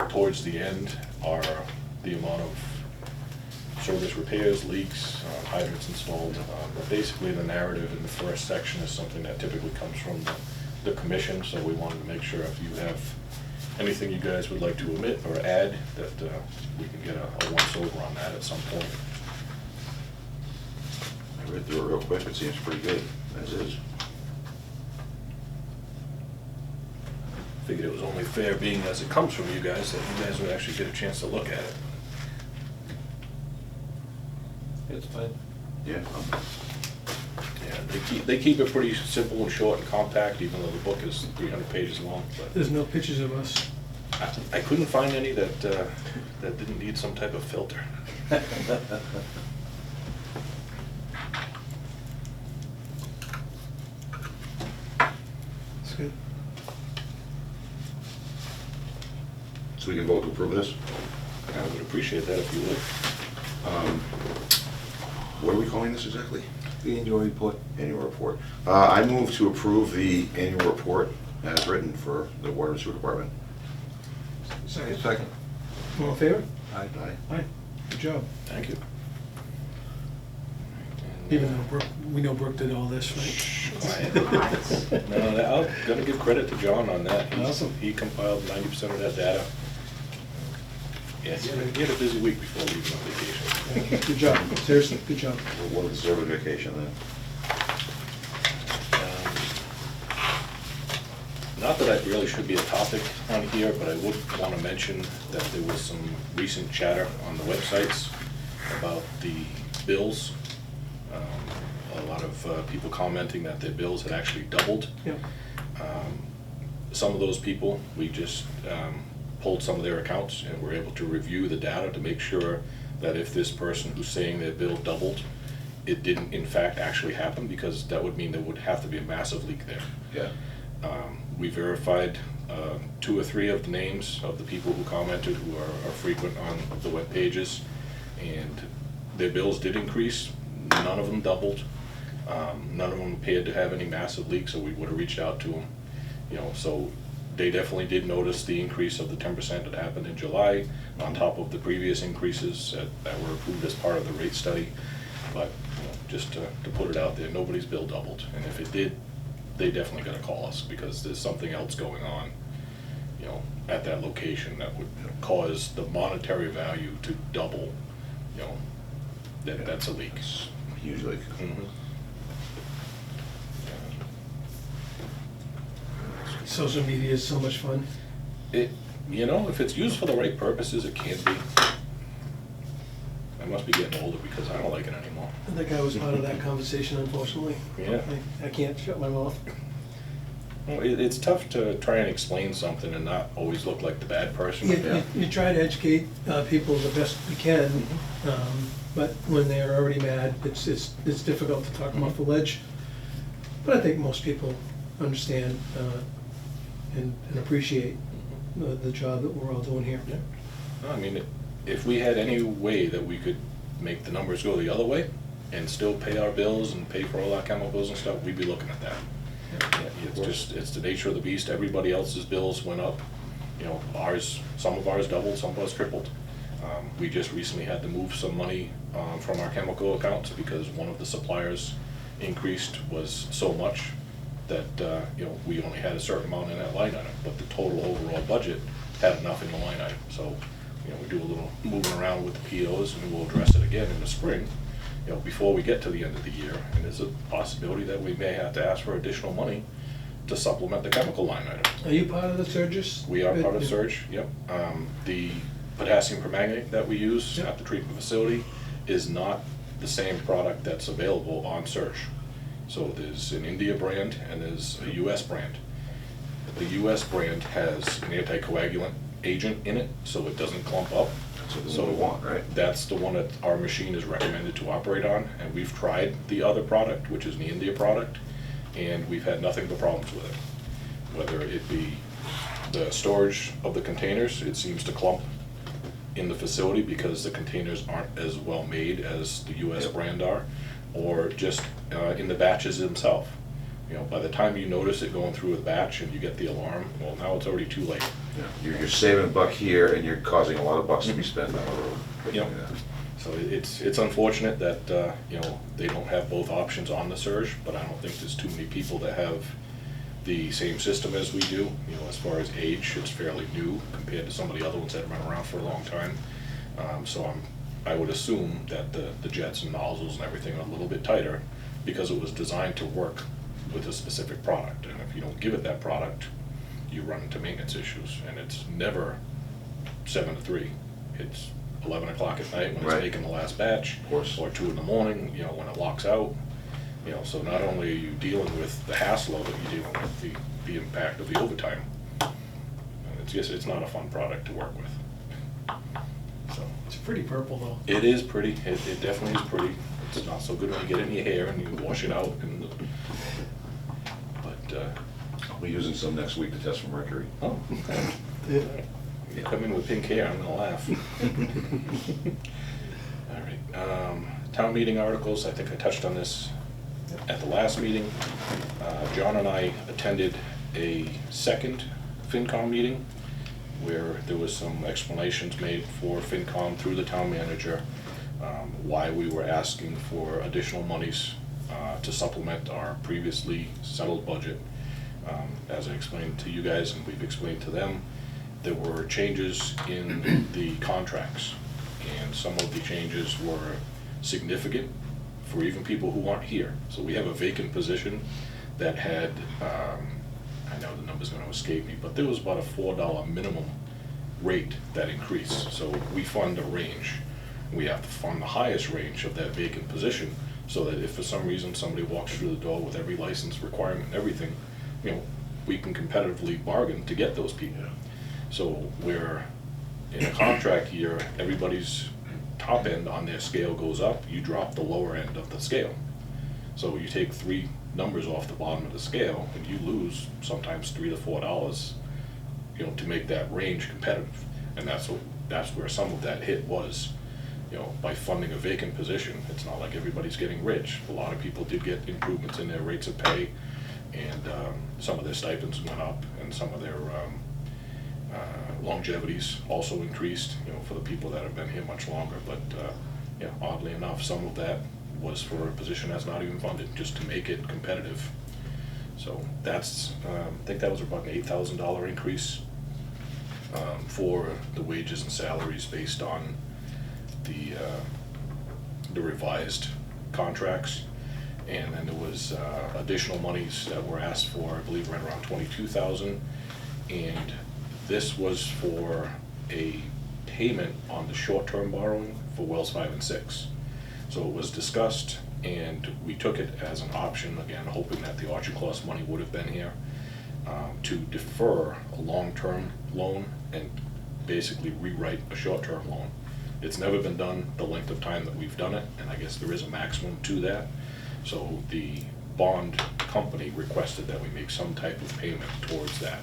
Towards the end are the amount of service repairs, leaks, hydrants installed. But basically the narrative in the first section is something that typically comes from the commission, so we wanted to make sure if you have anything you guys would like to omit or add, that we can get a once-over on that at some point. I read through it real quick, it seems pretty good, as is. Figured it was only fair, being as it comes from you guys, that you guys would actually get a chance to look at it. It's fine. Yeah. Yeah, they keep it pretty simple and short and compact, even though the book is 300 pages long. But There's no pictures of us. I couldn't find any that didn't need some type of filter. It's good. So we can vote to approve this? I would appreciate that if you would. What are we calling this exactly? The annual report. Annual report. I move to approve the annual report as written for the Water and Sewer Department. Second. All in favor? Aye. Aye. Aye. Good job. Thank you. Even though Brooke, we know Brooke did all this, right? No, I'm gonna give credit to John on that. Awesome. He compiled 90% of that data. Yeah, he had a busy week before leaving on vacation. Good job, seriously, good job. We'll deserve a vacation then. Not that it really should be a topic on here, but I would want to mention that there was some recent chatter on the websites about the bills. A lot of people commenting that their bills had actually doubled. Yep. Some of those people, we just pulled some of their accounts and were able to review the data to make sure that if this person who's saying their bill doubled, it didn't in fact actually happen, because that would mean there would have to be a massive leak there. Yeah. We verified 2 or 3 of the names of the people who commented, who are frequent on the web pages, and their bills did increase. None of them doubled. None of them appeared to have any massive leaks, so we would have reached out to them. You know, so they definitely did notice the increase of the 10% that happened in July, on top of the previous increases that were approved as part of the rate study. But you know, just to put it out there, nobody's bill doubled, and if it did, they definitely gotta call us, because there's something else going on, you know, at that location that would cause the monetary value to double. You know, that's a leak. Huge leak. Mhm. Social media is so much fun. It, you know, if it's used for the right purposes, it can be. I must be getting older, because I don't like it anymore. I think I was part of that conversation, unfortunately. Yeah. I can't shut my mouth. Well, it's tough to try and explain something and not always look like the bad person. You try to educate people the best you can, but when they're already mad, it's difficult to talk them off the ledge. But I think most people understand and appreciate the job that we're all doing here. Yeah. No, I mean, if we had any way that we could make the numbers go the other way and still pay our bills and pay for all our chemicals and stuff, we'd be looking at that. Yeah, it's the nature of the beast. Everybody else's bills went up. You know, some of ours doubled, some of ours tripled. We just recently had to move some money from our chemical accounts, because one of the suppliers increased was so much that you know, we only had a certain amount in that line item, but the total overall budget had enough in the line item. So, you know, we do a little moving around with the POs, and we'll address it again in the spring, you know, before we get to the end of the year. And there's a possibility that we may have to ask for additional money to supplement the chemical line item. Are you part of the Surges? We are part of Surge, yep. The potassium permanganate that we use Yep. at the treatment facility is not the same product that's available on Surge. So there's an India brand and there's a US brand. The US brand has an anticoagulant agent in it, so it doesn't clump up. That's what we want, right? That's the one that our machine is recommended to operate on, and we've tried the other product, which is the India product, and we've had nothing but problems with it. Whether it be the storage of the containers, it seems to clump in the facility because the containers aren't as well made as the US brand are, or just in the batches themselves. You know, by the time you notice it going through a batch and you get the alarm, well, now it's already too late. Yeah. You're saving $1 here, and you're causing a lot of bucks to be spent down the road. Yep. So it's unfortunate that, you know, they don't have both options on the Surge, but I don't think there's too many people that have the same system as we do. You know, as far as age, it's fairly new compared to some of the other ones that have been around for a long time. So I would assume that the jets and nozzles and everything are a little bit tighter because it was designed to work with a specific product. And if you don't give it that product, you run into maintenance issues. And it's never 7 to 3. It's 11 o'clock at night when it's Right. making the last batch, Of course. or 2 in the morning, you know, when it locks out. You know, so not only are you dealing with the hassle of it, you're dealing with the impact of the overtime. And it's not a fun product to work with. So It's pretty purple though. it is pretty. It definitely is pretty. It's not so good when you get it in your hair and you wash it out. But I'll be using some next week to test for mercury. oh, Yeah. you come in with pink hair, I'm gonna laugh. All right. Town meeting articles. I think I touched on this at the last meeting. John and I attended a second FinCom meeting where there was some explanations made for FinCom through the town manager, why we were asking for additional monies to supplement our previously settled budget. As I explained to you guys and we've explained to them, there were changes in the contracts, and some of the changes were significant for even people who aren't here. So we have a vacant position that had, I know the number's gonna escape me, but there was about a $4 minimum rate that increased. So we fund a range. We have to fund the highest range of that vacant position, so that if for some reason somebody walks through the door with every license requirement and everything, you know, we can competitively bargain to get those people. So we're in a contract year, everybody's top end on their scale goes up, you drop the lower end of the scale. So you take 3 numbers off the bottom of the scale, and you lose sometimes $3 to $4, you know, to make that range competitive. And that's where some of that hit was, you know, by funding a vacant position. It's not like everybody's getting rich. A lot of people did get improvements in their rates of pay, and some of their stipends went up, and some of their longevities also increased, you know, for the people that have been here much longer. But yeah, oddly enough, some of that was for a position that's not even funded, just to make it competitive. So that's, I think that was about an $8,000 increase for the wages and salaries based on the revised contracts. And then there was additional monies that were asked for, I believe right around $22,000. And this was for a payment on the short-term borrowing for wells 5 and 6. So it was discussed, and we took it as an option, again, hoping that the auction clause money would have been here, to defer a long-term loan and basically rewrite a short-term loan. It's never been done the length of time that we've done it, and I guess there is a maximum to that. So the bond company requested that we make some type of payment towards that.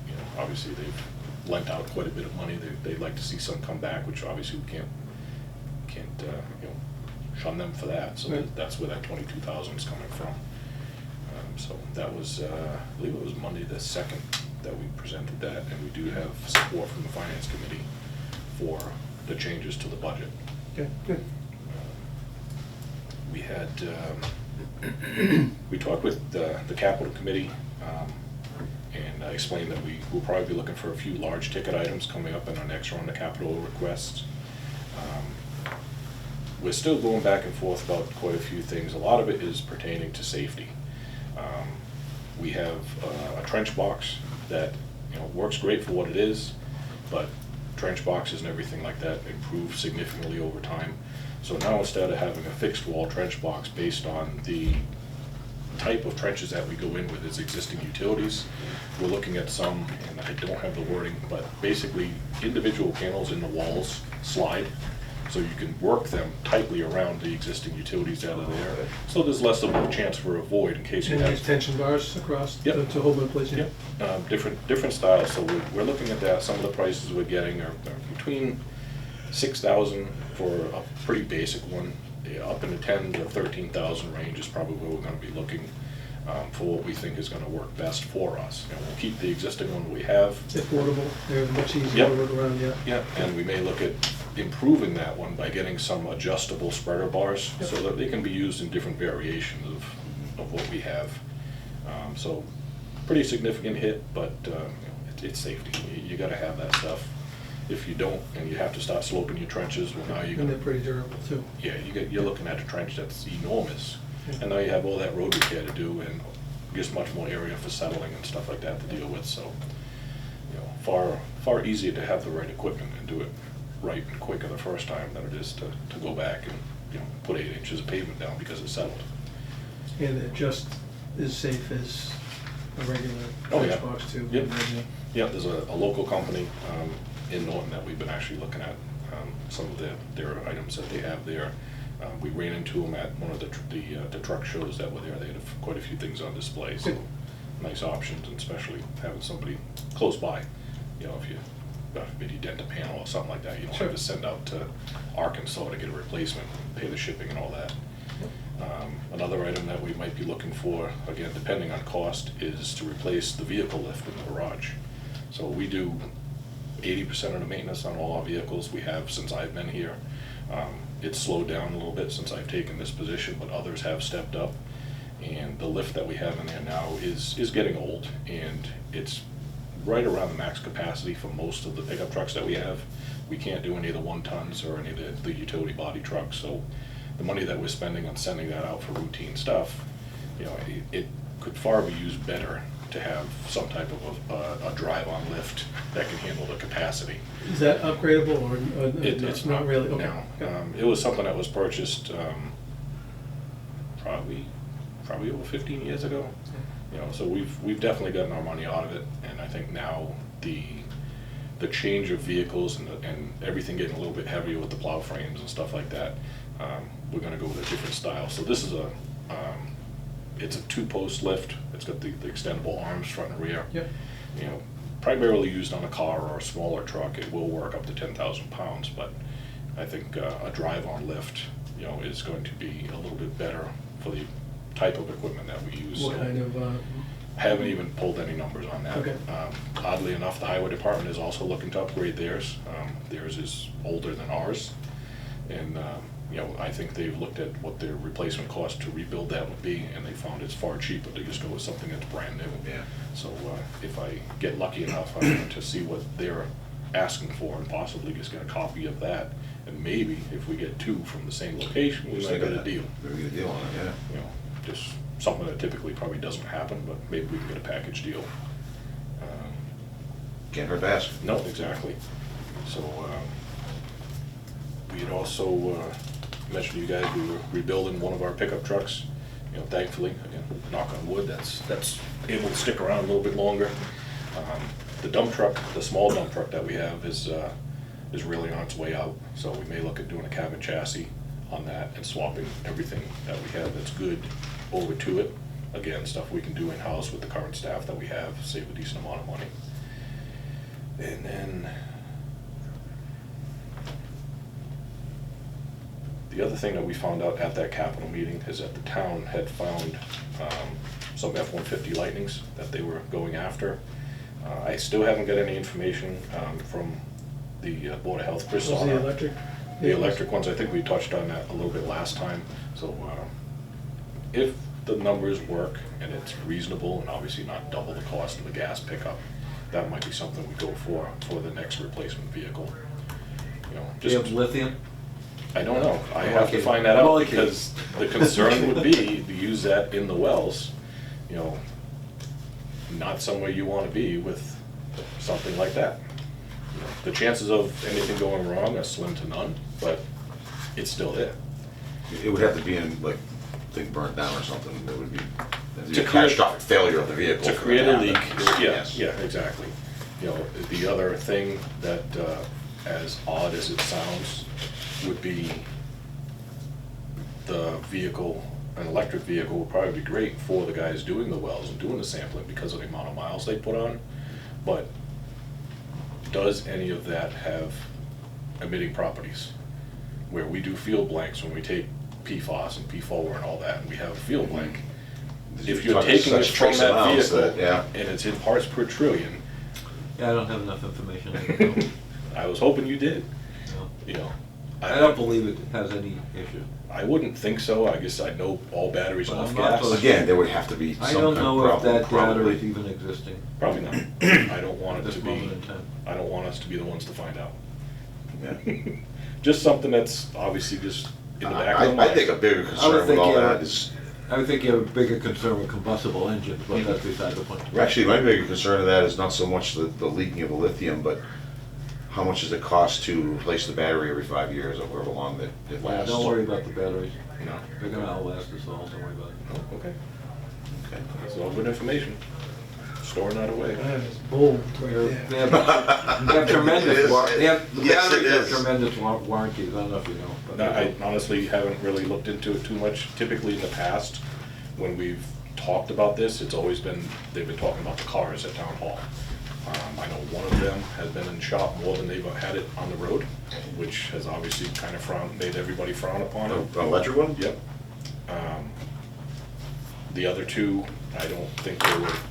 You know, obviously they've lent out quite a bit of money. They'd like to see some come back, which obviously we can't you know, shun them for that. So Right. that's where that $22,000 is coming from. So that was, I believe it was Monday the 2nd that we presented that, and we do have support from the Finance Committee for the changes to the budget. Okay, good. We had, we talked with the Capital Committee, and I explained that we will probably be looking for a few large ticket items coming up in our next round of capital requests. We're still going back and forth about quite a few things. A lot of it is pertaining to safety. We have a trench box that, you know, works great for what it is, but trench boxes and everything like that improve significantly over time. So now, instead of having a fixed wall trench box based on the type of trenches that we go in with as existing utilities, we're looking at some, and I don't have the wording, but basically individual panels in the walls slide, so you can work them tightly around the existing utilities that are there. So there's less of a chance for a void in case you And have. these tension bars across Yep. to hold it in place? Yeah. Yep, different styles, so we're looking at that. Some of the prices we're getting are between $6,000 for a pretty basic one, up in the $10,000 to $13,000 range is probably where we're gonna be looking for what we think is gonna work best for us. And we'll keep the existing one we have. They're portable, they're much easier to Yep. work around, yeah. Yeah, and we may look at improving that one by getting some adjustable spreader bars, Yep. so that they can be used in different variations of what we have. So, pretty significant hit, but you know, it's safety. You gotta have that stuff. If you don't, and you have to start sloping your trenches, well, now you're And they're gonna, pretty durable too. yeah, you're looking at a trench that's enormous. Yeah. And now you have all that road repair to do, and just much more area for settling and stuff like that to deal with, so, you know, far easier to have the right equipment and do it right and quicker the first time than it is to go back and, you know, put 8 inches of pavement down because it's settled. And it just as safe as a regular Oh, yeah. trench box too. Yep. Yeah, there's a local company in Norton that we've been actually looking at some of their items that they have there. We ran into them at one of the truck shows that were there. They had quite a few things on display, so Good. nice options, and especially having somebody close by. You know, if you, God forbid, you dent a panel or something like that, you don't Sure. have to send out to Arkansas to get a replacement, pay the shipping and all that. Another item that we might be looking for, again, depending on cost, is to replace the vehicle lift in the garage. So we do 80% of the maintenance on all our vehicles. We have since I've been here. It's slowed down a little bit since I've taken this position, but others have stepped up. And the lift that we have in there now is getting old, and it's right around the max capacity for most of the pickup trucks that we have. We can't do any of the 1-tons or any of the utility body trucks, so the money that we're spending on sending that out for routine stuff, you know, it could far be used better to have some type of a drive-on lift that can handle the capacity. Is that upgradable or It's not really? Okay. No. Okay. It was something that was purchased probably over 15 years ago. You know, so we've definitely gotten our money out of it, and I think now the the change of vehicles and everything getting a little bit heavier with the plow frames and stuff like that, we're gonna go with a different style. So this is it's a 2-post lift. It's got the extendable arms front and rear. Yep. You know, primarily used on a car or a smaller truck. It will work up to 10,000 pounds, but I think a drive-on lift, you know, is going to be a little bit better for the type of equipment that we use. What So kind of, haven't even pulled any numbers on that. Okay. Oddly enough, the highway department is also looking to upgrade theirs. Theirs is older than ours. And, you know, I think they've looked at what their replacement cost to rebuild that would be, and they found it's far cheaper to just go with something that's brand new. Yeah. So if I get lucky enough, I'm going to see what they're asking for and possibly just get a copy of that. And maybe if we get 2 from the same location, we might get a deal. Maybe get a deal on it, yeah. You know, just something that typically probably doesn't happen, but maybe we can get a package deal. Can't hurt to ask. No, exactly. So, we had also mentioned to you guys, we were rebuilding one of our pickup trucks. You know, thankfully, again, knock on wood, that's able to stick around a little bit longer. The dump truck, the small dump truck that we have is really on its way out. So we may look at doing a cabin chassis on that and swapping everything that we have that's good over to it. Again, stuff we can do in-house with the current staff that we have, save a decent amount of money. And then the other thing that we found out at that capital meeting is that the town had found some F-150 Lightnings that they were going after. I still haven't got any information from the Board of Health. Chris was on the our- electric? The electric ones, I think we touched on that a little bit last time. So if the numbers work and it's reasonable and obviously not double the cost of a gas pickup, that might be something we go for the next replacement vehicle. You know, Do you have just, lithium? I don't know. I I'm have to okay. find that I'm out only because the concern would be to use that in the wells, you know, not somewhere you want to be with something like that. You know, the chances of anything going wrong are slim to none, but it's still there. It would have to be in, like, thing burnt down or something, that would be, that'd be To a create- catastrophic failure of the vehicle. To for create that a to leak, happen. yeah, Yes. yeah, exactly. You know, the other thing that, as odd as it sounds, would be the vehicle, an electric vehicle would probably be great for the guys doing the wells and doing the sampling because of the amount of miles they put on. But does any of that have emitting properties? Where we do field blanks when we take PFAS and PFOA and all that, and we have a field blank. If you're Talking taking it such from trace that amounts vehicle, that- yeah. and it's in parts per trillion, Yeah, I don't have enough information. I don't know. I was hoping you did, No. you know. I don't believe it has any issue. I wouldn't think so, I guess I know all batteries But off I'm not gas. so- Again, there would have to be some I kind don't of know if problem, that data probably. is even existing Probably not. I don't want at it this to be, moment in time. I don't want us to be the ones to find out. Yeah. Just something that's obviously just in the back of the mind. I think a bigger I would concern with think, all yeah. that is, I would think you have a bigger concern with combustible engines, but that's beside the point. actually, my bigger concern of that is not so much the leaking of the lithium, but how much does it cost to replace the battery every 5 years or however long that it Yeah, lasts? don't worry about the batteries. No. They're gonna outlast us all, don't worry about it. Oh, okay, Okay. that's all good information. Storing that away. That is bold right They there. have tremendous, It is. they have, the Yes, it batteries have is. tremendous warranties, I don't know if you know. but No, they I do. honestly haven't really looked into it too much. Typically in the past, when we've talked about this, it's always been, they've been talking about the cars at town hall. I know one of them has been in the shop more than they've had it on the road, which has obviously kind of made everybody frown upon it. An electric one? Yep. The other two, I don't think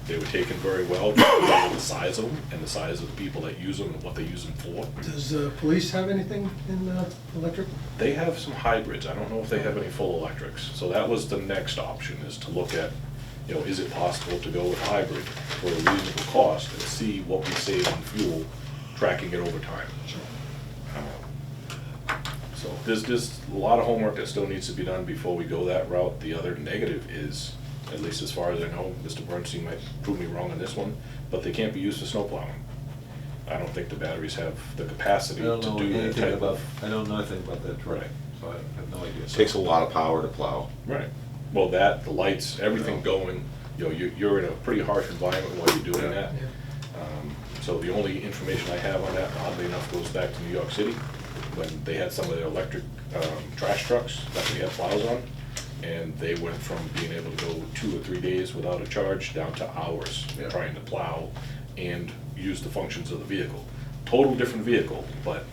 they were taken very well because of the size of them and the size of the people that use them and what they use them for. Does the police have anything in electric? They have some hybrids. I don't know if they have any full electrics. So that was the next option, is to look at, you know, is it possible to go with hybrid for a reasonable cost and see what we save on fuel, tracking it over time. So there's a lot of homework that still needs to be done before we go that route. The other negative is, at least as far as I know, Mr. Bernstein might prove me wrong on this one, but they can't be used for snow plowing. I don't think the batteries have the I capacity to don't know do that anything type about, of. I don't know anything about that truck, Right. so I have no idea. It takes a lot of power to plow. Right. Well, that, the lights, everything going, you know, you're in a pretty harsh environment while you're doing that. Yeah. So the only information I have on that, oddly enough, goes back to New York City, when they had some of their electric trash trucks that we had plows on, and they went from being able to go 2 or 3 days without a charge down to hours Yeah. trying to plow and use the functions of the vehicle. Total different vehicle, but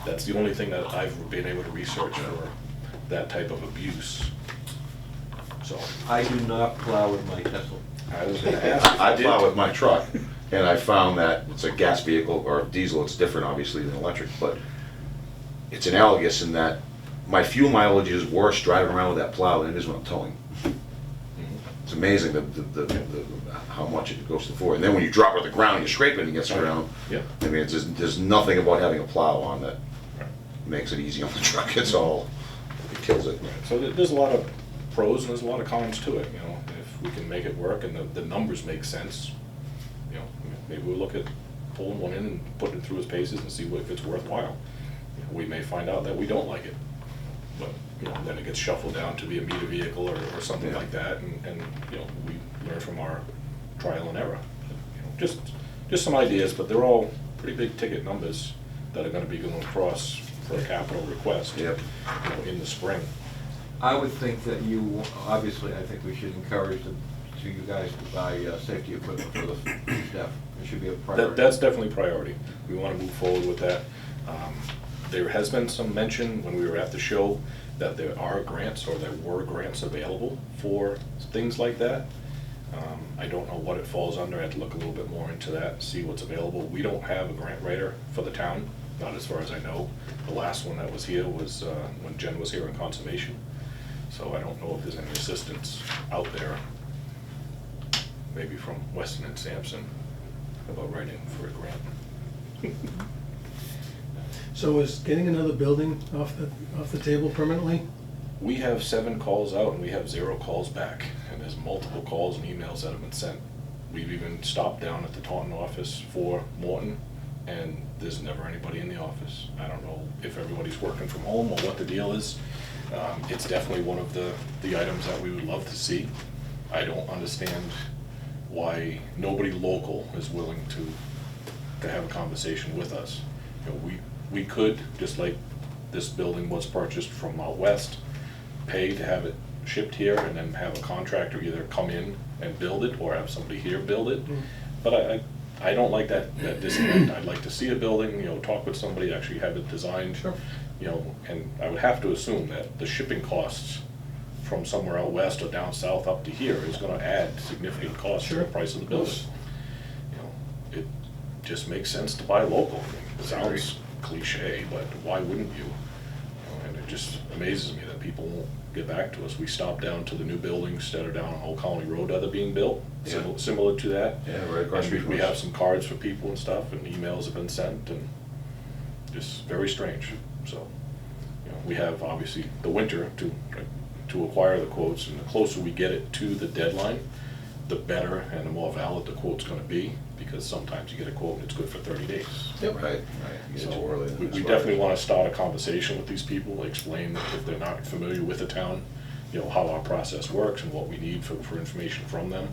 that's the only thing that I've been able to research for that type of abuse. So, I do not plow with my Tesla. I was gonna ask if I you did. plow with my truck, and I found that it's a gas vehicle, or diesel, it's different obviously than electric, but it's analogous in that my fuel mileage is worse driving around with that plow than it is when I'm towing. It's amazing how much it goes to the floor. And then when you drop it to the ground, you scrape it and it gets around. Yeah. I mean, there's nothing about having a plow on that makes it easy on the truck. It's all, it kills it. So there's a lot of pros and there's a lot of cons to it, you know, if we can make it work and the numbers make sense, you know, maybe we'll look at pulling one in and putting it through his paces and see if it's worthwhile. You know, we may find out that we don't like it, but, you know, then it gets shuffled down to be a meter vehicle or something Yeah. like that, and, you know, we learn from our trial and error. You know, just some ideas, but they're all pretty big ticket numbers that are gonna be going across for a capital request, Yep. you know, in the spring. I would think that you, obviously, I think we should encourage you guys to buy safety equipment for the staff. It should be a priority. That's definitely priority. We want to move forward with that. There has been some mention when we were at the show that there are grants, or there were grants available for things like that. I don't know what it falls under. I have to look a little bit more into that, see what's available. We don't have a grant writer for the town, not as far as I know. The last one that was here was when Jen was here in conservation. So I don't know if there's any assistance out there, maybe from Weston and Sampson, about writing for a grant. So is getting another building off the table permanently? We have 7 calls out and we have 0 calls back, and there's multiple calls and emails that have been sent. We've even stopped down at the Taunton office for Morton, and there's never anybody in the office. I don't know if everybody's working from home or what the deal is. It's definitely one of the items that we would love to see. I don't understand why nobody local is willing to have a conversation with us. You know, we could, just like this building was purchased from out west, pay to have it shipped here and then have a contractor either come in and build it or have somebody here build it. But I don't like that disconnect. I'd like to see a building, you know, talk with somebody, actually have it designed. Sure. You know, and I would have to assume that the shipping costs from somewhere out west or down south up to here is gonna add significant cost to the Sure. price of the Of building. course. You know, it just makes sense to buy local. I mean, it sounds cliche, but why wouldn't you? You know, and it just amazes me that people won't get back to us. We stopped down to the new buildings that are down on Old Colony Road that are being built, Yeah. similar to that. Yeah, right across And the street we from us. have some cards for people and stuff, and emails have been sent, and just very strange. So, you know, we have obviously the winter to acquire the quotes, and the closer we get it to the deadline, the better and the more valid the quote's gonna be, because sometimes you get a quote and it's good for 30 days. Yep. Right. You get it too early, then We it's definitely fine. want to start a conversation with these people, explain if they're not familiar with the town, you know, how our process works and what we need for information from them.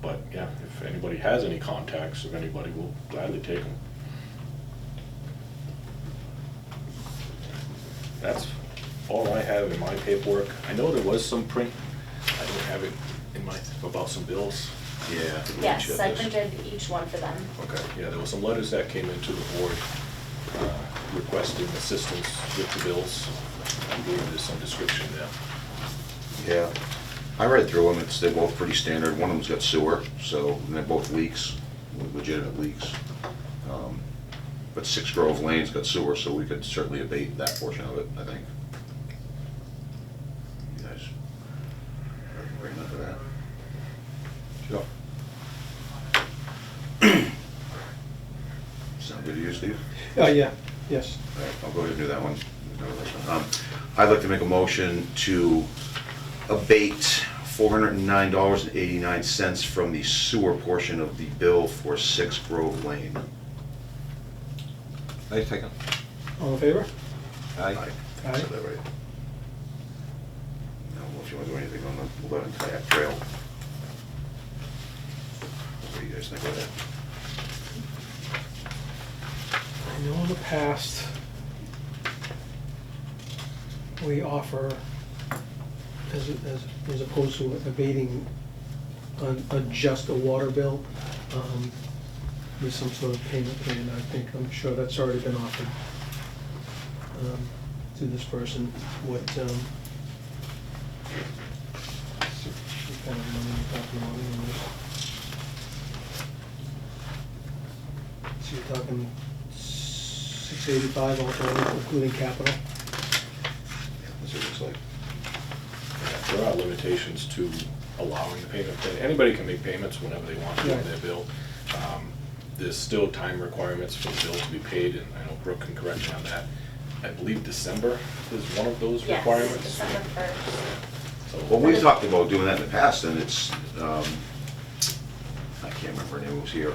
But yeah, if anybody has any contacts of anybody, we'll gladly take them. That's all I have in my paperwork. I know there was some print, I don't have it in my, about some bills. Yeah. Yes, I printed each one for them. Okay, yeah, there were some letters that came into the board requesting assistance with the bills. I believe there's some description there. Yeah. I read through them. They're both pretty standard. One of them's got sewer, so, and they're both leaks, legitimate leaks. But Six Grove Lane's got sewer, so we could certainly abate that portion of it, I think. You guys bring enough of that? Sure. Sound good to you, Steve? Yeah, yes. All right, I'll go ahead and do that one. I'd like to make a motion to abate $409.89 from the sewer portion of the bill for 6 Grove Lane. I second. All in favor? Aye. Aye. Said that right. Now, if you want to do anything on the 11 kayak trail. What do you guys think of that? I know in the past, we offer, as opposed to abating on just a water bill, with some sort of payment plan. I'm sure that's already been offered to this person. What kind of money you're talking about anyways? So you're talking 685 altogether, including capital? That's what it looks like. There are limitations to allowing the payment. Anybody can make payments whenever they want to on Right. their bill. There's still time requirements for the bill to be paid, and I know Brooke can correct me on that. I believe December is one of those Yes, requirements. December 1st. So- Well, we've talked about doing that in the past, and it's, I can't remember her name, who was here.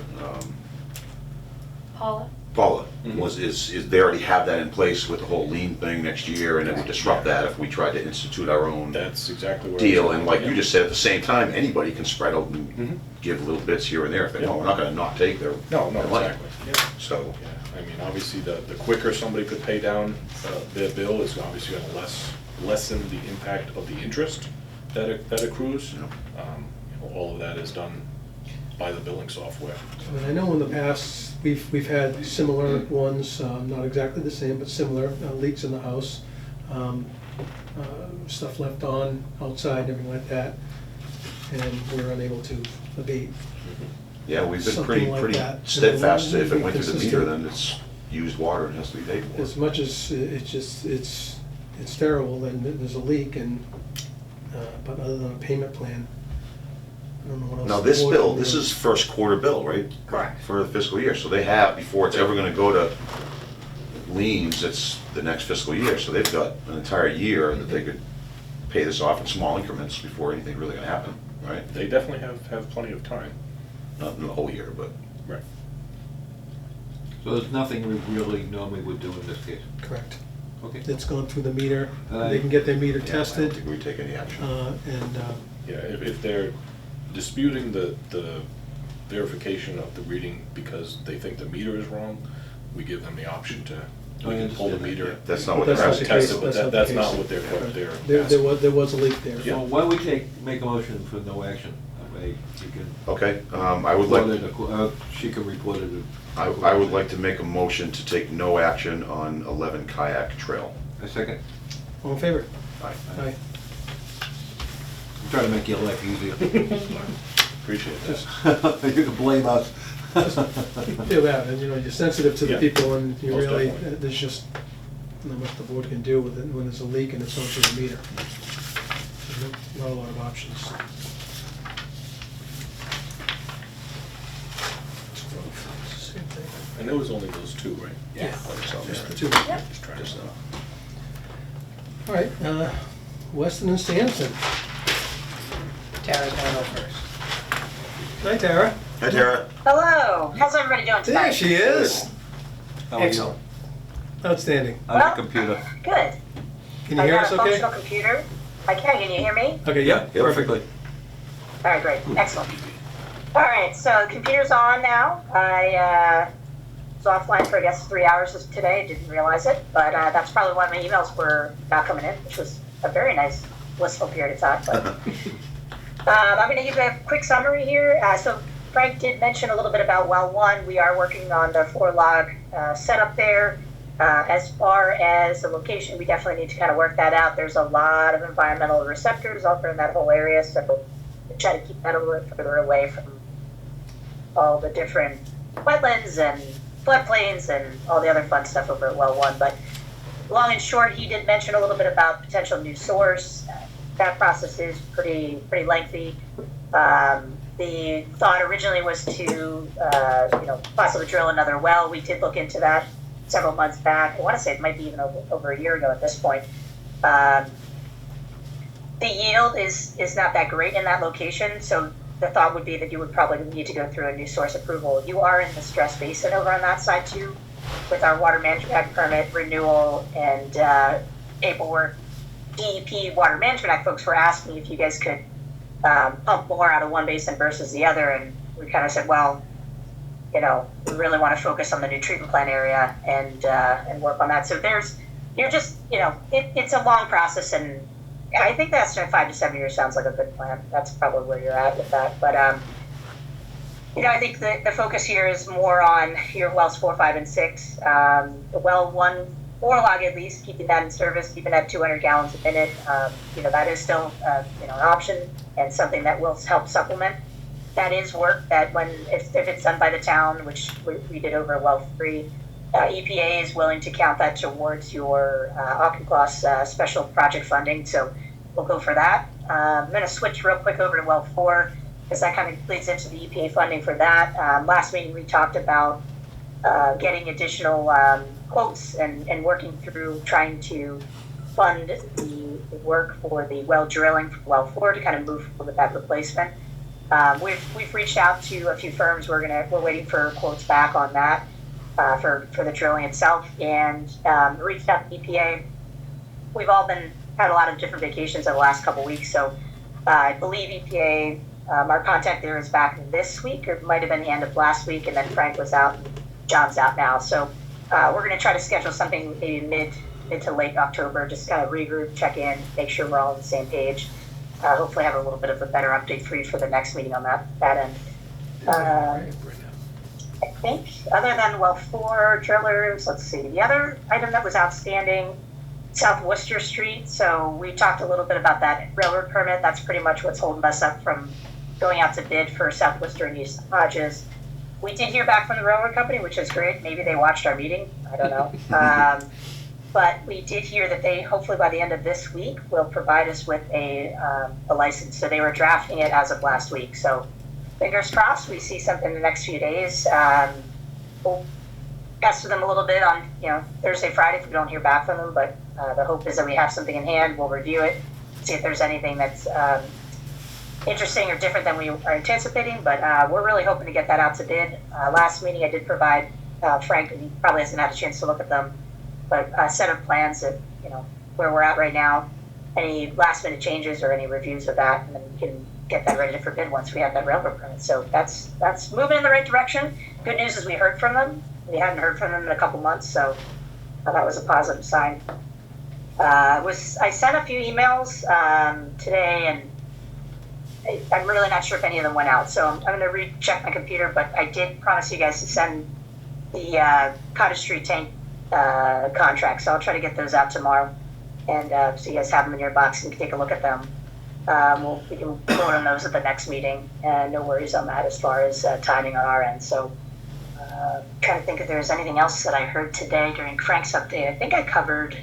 Paula? Paula, Mhm. is they already have that in place with the whole lien thing next year, and it would disrupt that if we tried to institute our own That's exactly where. deal, it's- and like you yeah. just said, at the same time, anybody can spread out and Mhm. give little bits here and there if they Yeah. want. We're not gonna not take their No, no, their money. exactly. So, Yeah, I mean, obviously, the quicker somebody could pay down their bill is obviously gonna lessen the impact of the interest that accrues. Yeah. All of that is done by the billing software. I mean, I know in the past, we've had similar ones, not exactly the same, but similar leaks in the house. Stuff left on outside, everything like that, and we're unable to abate. yeah, we've been Something like pretty that. steadfast. If it Be went through the meter, consistent. then it's used water and has to be paid for. As much as it's terrible, then there's a leak and, but other than a payment plan, I don't know what else. Now, the this board bill, can this do. is first quarter bill, right? Correct. For the fiscal year, so they have, before it's ever gonna go to liens, it's the next fiscal year, so they've got an entire year that they could pay this off in small increments before anything really gonna happen, right? They definitely have plenty of time. Not in the whole year, but. Right. So there's nothing we really normally would do in this case? Correct. Okay. It's gone through the meter, Aye. they can get their meter Yeah, I don't tested, think we take any action. and, Yeah, if they're disputing the verification of the reading because they think the meter is wrong, we give them the option to, we can pull the meter. That's not but what that's they're not the asking. case. Test it, but That's that's the not case. what they're There asking. there was a leak there. Yeah. So why don't we make a motion for no action? That way you can Okay, I would report like, it, she can report it. I would like to make a motion to take no action on 11 Kayak Trail. A second? All in favor? Aye. Aye. I'm trying to make your life easier. Appreciate that. You can blame us. Feel that, and you're sensitive to the Yeah. people, and you Most really, definitely. there's just not much the board can do with it when there's a leak and it's not through the meter. There's not a lot of options. Same thing. And there was only those two, right? Yeah, So, just the two. Yep. Just trying to. Just, All right, Weston and Sampson. Tara's gonna go first. Hi, Tara. Hi, Tara. Hello, how's everybody doing tonight? There she is. How are you? Excellent. Outstanding. On the computer. Good. Can you hear us I got a okay? functional computer. I can you hear me? Okay, yeah, Yep. perfectly. All right, great, excellent. All right, so the computer's on now. I was offline for I guess 3 hours today, didn't realize it, but that's probably why my emails were not coming in, which was a very nice blissful period of time. But I'm going to give a quick summary here. So Frank did mention a little bit about well one. We are working on the 4-log setup there. As far as the location, we definitely need to kind of work that out. There's a lot of environmental receptors over in that whole area, so we'll try to keep that a little further away from all the different wetlands and floodplains and all the other fun stuff over at well one. But long and short, he did mention a little bit about potential new source. That process is pretty lengthy. The thought originally was to, possibly drill another well. We did look into that several months back. I want to say it might be even over a year ago at this point. The yield is not that great in that location, so the thought would be that you would probably need to go through a new source approval. You are in the stress basin over on that side too, with our water management act permit renewal and paperwork. DEP Water Management Act folks were asking if you guys could pump more out of one basin versus the other, and we kind of said, well, you know, we really want to focus on the new treatment plant area and work on that. So you're just, you know, it's a long process, and I think the estimate 5 to 7 years sounds like a good plan. That's probably where you're at with that. But, you know, I think the focus here is more on your wells 4, 5, and 6. The well 1, 4 log at least, keeping that in service, keeping that 200 gallons a minute. You know, that is still, you know, an option and something that will help supplement. That is work that if it's done by the town, which we did over well 3, EPA is willing to count that towards your Auchincloss special project funding. So we'll go for that. I'm going to switch real quick over to well 4 because that kind of leads into the EPA funding for that. Last meeting we talked about getting additional quotes and working through trying to fund the work for the well drilling for well 4 to kind of move forward with that replacement. We've reached out to a few firms. We're waiting for quotes back on that for the drilling itself, and reached out to EPA. We've all had a lot of different vacations over the last couple weeks, so I believe EPA. Our contact there is back this week, or it might have been the end of last week, and then Frank was out, and John's out now. So we're going to try to schedule something maybe mid to late October, just kind of regroup, check in, make sure we're all on the same page. Hopefully have a little bit of a better update for you for the next meeting on that end. I think, other than well 4 drillers, let's see, the other item that was outstanding, South Worcester Street. So we talked a little bit about that railroad permit. That's pretty much what's holding us up from going out to bid for South Worcester and East Hodges. We did hear back from the railroad company, which is great. Maybe they watched our meeting. I don't know. But we did hear that they, hopefully by the end of this week, will provide us with a license. So they were drafting it as of last week. So fingers crossed, we see something in the next few days. We'll pester them a little bit on, you know, Thursday, Friday if we don't hear back from them. But the hope is that we have something in hand. We'll review it, see if there's anything that's interesting or different than we are anticipating. But we're really hoping to get that out to bid. Last meeting I did provide Frank, and he probably hasn't had a chance to look at them, but a set of plans that, you know, where we're at right now, any last minute changes or any reviews of that, and then we can get that ready for bid once we have that railroad permit. So that's moving in the right direction. Good news is we heard from them. We hadn't heard from them in a couple months, so that was a positive sign. I sent a few emails today, and I'm really not sure if any of them went out. So I'm going to recheck my computer, but I did promise you guys to send the Cottage Street tank contracts. So I'll try to get those out tomorrow, and so you guys have them in your box and you can take a look at them. We can vote on those at the next meeting, and no worries on that as far as timing on our end. So trying to think if there's anything else that I heard today during Frank's update. I think I covered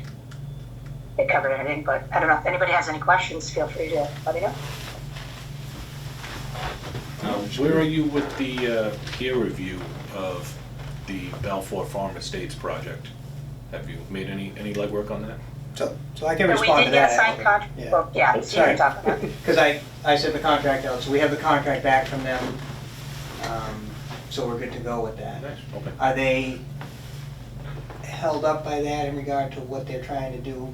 everything, but I don't know if anybody has any questions. Feel free to let me know. Where are you with the peer review of the Balfour Farm Estates project? Have you made any legwork on that? So I can So respond we to did get that. a signed contract. Yeah. Well, yeah, so you're talking about. Because I sent the contract out, so we have the contract back from them, so we're good to go with that. Nice, okay. Are they held up by that in regard to what they're trying to do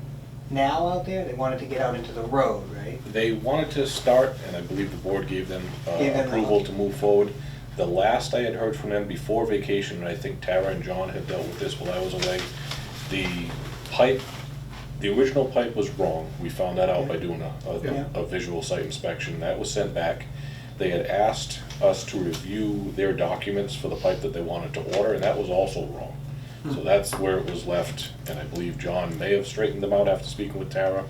now out there? They wanted to get out into the road, right? They wanted to start, and I believe the board gave them Gave them approval the- to move forward. The last I had heard from them before vacation, and I think Tara and John had dealt with this while I was away, the original pipe was wrong. We found that out by doing a visual site inspection. That was sent back. They had asked us to review their documents for the pipe that they wanted to order, and that was also wrong. So that's where it was left, and I believe John may have straightened them out after speaking with Tara.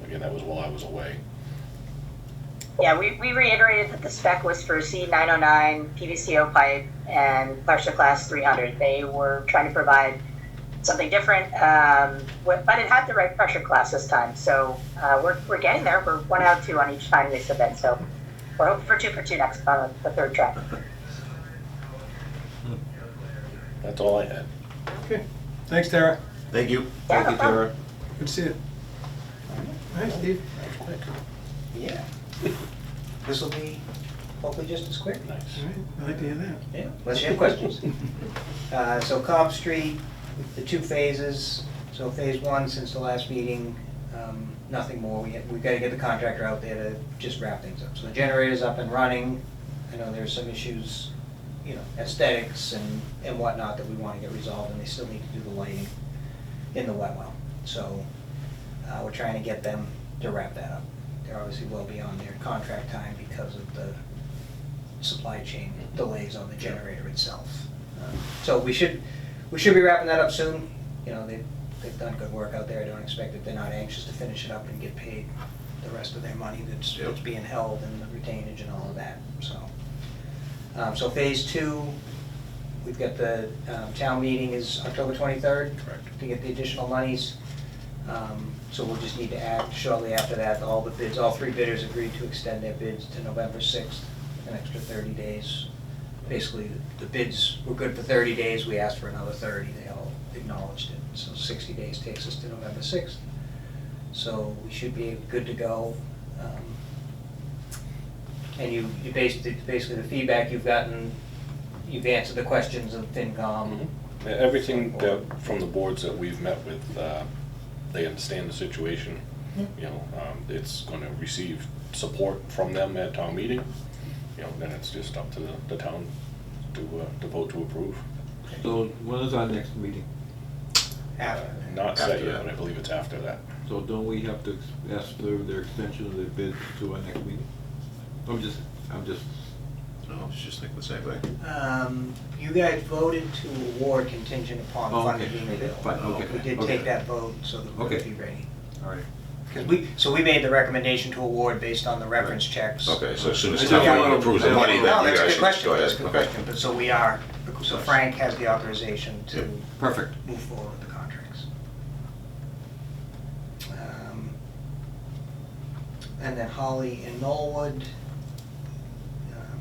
Again, that was while I was away. Yeah, we reiterated that the spec was for C909 PVCO pipe and Clarkson Class 300. They were trying to provide something different, but it had the right pressure class this time. So we're getting there. We're 1 out of 2 on each time they submit. So we're hoping for 2 for 2 next on the third track. That's all I had. Okay, thanks, Tara. Thank you. Yeah, Thank you, no problem. Tara. Good to see you. All right, Steve. Yeah. This will be hopefully just as quick. Nice. All right, I'd like to hear that. Yeah, unless you have questions. So Cobb Street, the 2 phases. So phase 1, since the last meeting, nothing more. We've got to get the contractor out there to just wrap things up. So the generator's up and running. I know there's some issues you know, aesthetics and whatnot that we want to get resolved, and they still need to do the lighting in the wet well. So we're trying to get them to wrap that up. They're obviously well beyond their contract time because of the supply chain delays on the generator itself. So we should be wrapping that up soon. You know, they've done good work out there. I don't expect that they're not anxious to finish it up and get paid the rest of their money that's being held and the retainage and all of that, so. So phase 2, we've got the town meeting is October 23rd. Correct. To get the additional monies. So we'll just need to act shortly after that. All the bids, all 3 bidders agreed to extend their bids to November 6th, an extra 30 days. Basically, the bids were good for 30 days. We asked for another 30. They all acknowledged it. So 60 days takes us to November 6th. So we should be good to go. And you basically the feedback you've gotten, you've answered the questions of FinCom. Everything that, from the boards that we've met with, they understand the situation. You know, it's going to receive support from them at town meeting. You know, then it's just up to the town to vote to approve. So when is our next meeting? After. Not set After yet, that. but I believe it's after that. So don't we have to ask for their extension of their bids to our next meeting? I'm just, No, I was just thinking the same thing. You guys voted to award contingent upon Oh, funding okay. being available. Fine, okay. We did Okay. take that vote so that we'd Okay. be ready. all right. So we made the recommendation to award based on the reference checks. Okay, so as soon as I town just meeting wanna- approves the money, No, then you that's a guys good should question, go ahead. that's a good Okay. question, but so Frank has the authorization Yep. to Perfect. move forward with the contracts. And then Holly and Knollwood,